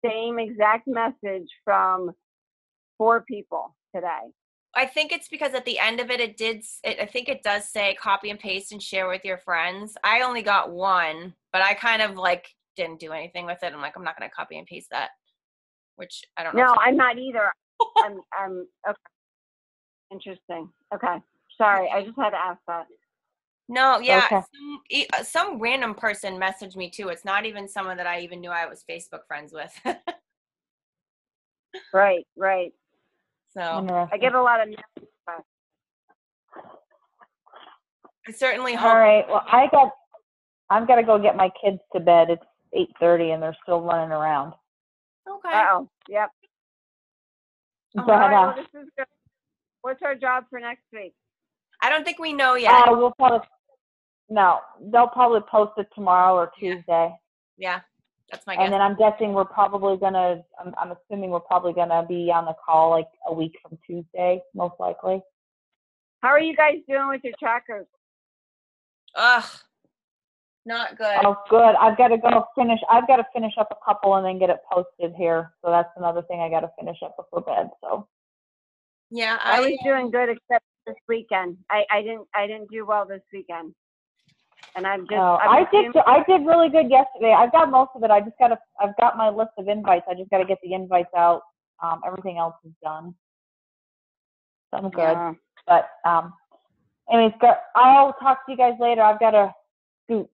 same exact message from 4 people today. I think it's because at the end of it, I think it does say copy and paste and share with your friends. I only got one, but I kind of like didn't do anything with it. I'm like, I'm not going to copy and paste that, which I don't know. No, I'm not either. I'm okay. Interesting. Okay. Sorry, I just had to ask that. No, yeah. Okay. Some random person messaged me too. It's not even someone that I even knew I was Facebook friends with. Right. So I get a lot of messages. I certainly hope. All right. Well, I've got to go get my kids to bed. It's 8:30 and they're still running around. Okay. Uh-oh. Yep. Go All ahead. right, well, this is good. What's our job for next week? I don't think we know yet. They'll probably post it tomorrow or Tuesday. Yeah, that's my guess. And then I'm guessing I'm assuming we're probably gonna be on the call like a week from Tuesday, most likely. How are you guys doing with your trackers? Ugh, not good. Oh, good. I've got to finish up a couple and then get it posted here. So that's another thing I got to finish up before bed. So. Yeah, I was doing good except this weekend. I didn't do well this weekend. And I did really good yesterday. I've got most of it. I've got my list of invites. I just got to get the invites out. Everything else is done. So I'm good. Yeah. But anyways, I'll talk to you guys later. I've got to scoot.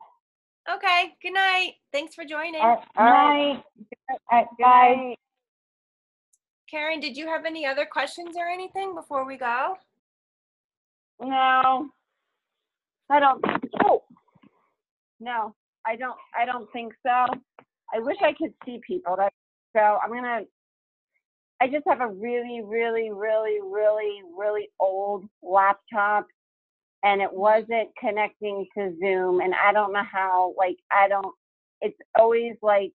Okay. Good night. Thanks for joining. All right. Bye. Bye. Karen, did you have any other questions or anything before we go? No. I don't. Oh. No, I don't think so. I wish I could see people. I just have a really, really, really, really, really old laptop and it wasn't connecting to Zoom and I don't know how, it's always like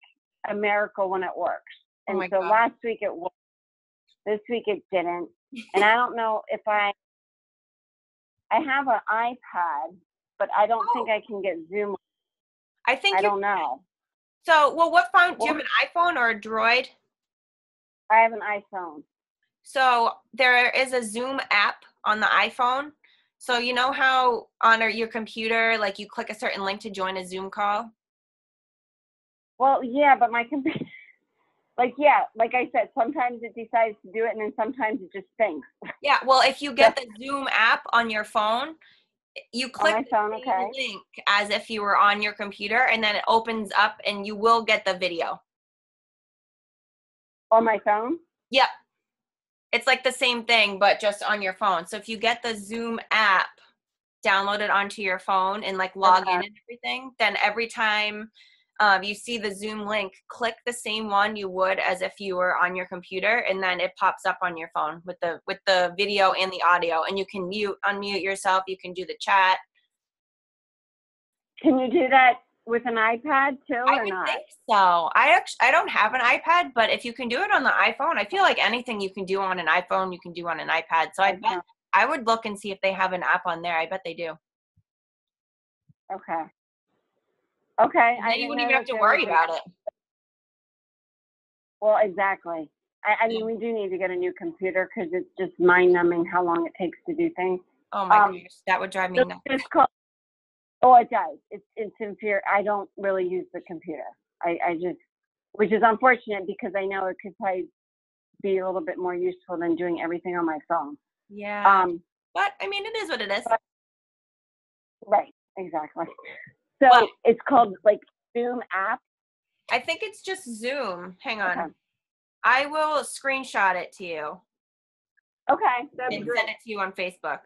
a miracle when it works. And so last week it worked. This week it didn't. And I don't know if I have an iPad, but I don't think I can get Zoom. I don't know. So, what phone? Do you have an iPhone or a Droid? I have an iPhone. So there is a Zoom app on the iPhone. So you know how on your computer, like you click a certain link to join a Zoom call? Well, yeah, but my computer, like I said, sometimes it decides to do it and then sometimes it just thinks. Yeah, well, if you get the Zoom app on your phone, you click the same link as if you were on your computer and then it opens up and you will get the video. On my phone? Yep. It's like the same thing, but just on your phone. So if you get the Zoom app downloaded onto your phone and like log in and everything, then every time you see the Zoom link, click the same one you would as if you were on your computer, and then it pops up on your phone with the video and the audio, and you can unmute yourself. You can do the chat. Can you do that with an iPad too, or not? I think so. I don't have an iPad, but if you can do it on the iPhone, I feel like anything you can do on an iPhone, you can do on an iPad. So I would look and see if they have an app on there. I bet they do. Okay. Okay. And then you wouldn't even have to worry about it. Well, exactly. I mean, we do need to get a new computer because it's just mind-numbing how long it takes to do things. Oh my gosh, that would drive me nuts. It's called. Oh, it does. It's inferior. I don't really use the computer. I just, which is unfortunate because I know it could probably be a little bit more useful than doing everything on my phone. Yeah. But I mean, it is what it is. Right. Exactly. So it's called like Zoom app. I think it's just Zoom. Hang on. Okay. I will screenshot it to you. Okay. That'd be and great. send it to you on Facebook.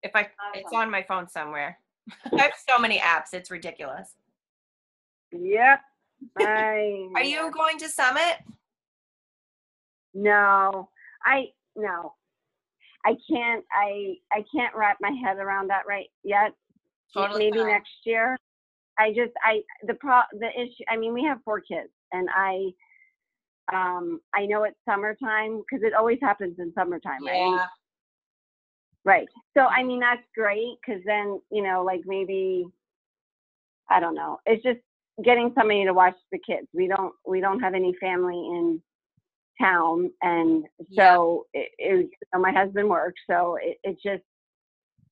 It's on my phone somewhere. I have so many apps, it's ridiculous. Yep. Are you going to Summit? No, no. I can't wrap my head around that right yet. Totally Maybe fine. next year. The issue, I mean, we have 4 kids, and I know it's summertime because it always happens in summertime, right? Yeah. Right. So, I mean, that's great because then, like maybe, I don't know. It's just getting somebody to watch the kids. We don't have any family in town, and so my husband works, so it just,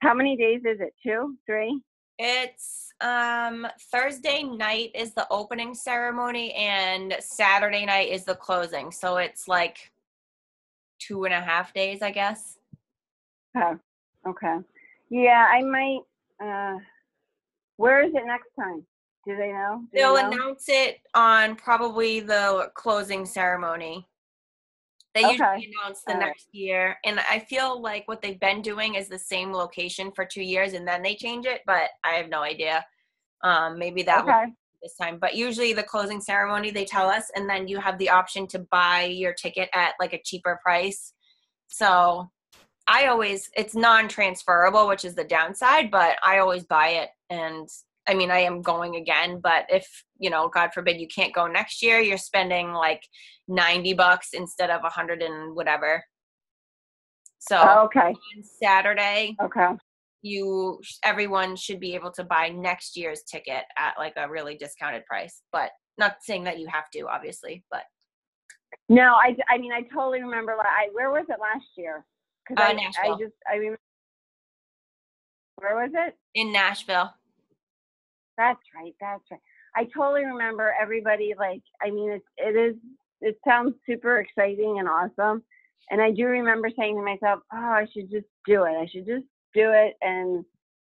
how many days is it? 2, 3? It's Thursday night is the opening ceremony and Saturday night is the closing. So it's like 2.5 days, I guess. Okay. Yeah, I might, where is it next time? Do they know? They'll announce it on probably the closing ceremony. They usually announce the next year. And I feel like what they've been doing is the same location for 2 years and then they change it, but I have no idea. Maybe that will be this time. But usually the closing ceremony, they tell us, and then you have the option to buy your ticket at like a cheaper price. So it's non-transferable, which is the downside, but I always buy it. And I mean, I am going again, but if, God forbid you can't go next year, you're spending like $90 instead of 100 and whatever. So on Saturday, everyone should be able to buy next year's ticket at like a really discounted price, but not saying that you have to, obviously, but. No, I mean, I totally remember. Where was it last year? Nashville. I remember. Where was it? In Nashville. That's right. I totally remember everybody. I mean, it sounds super exciting and awesome. And I do remember saying to myself, oh, I should just do it. And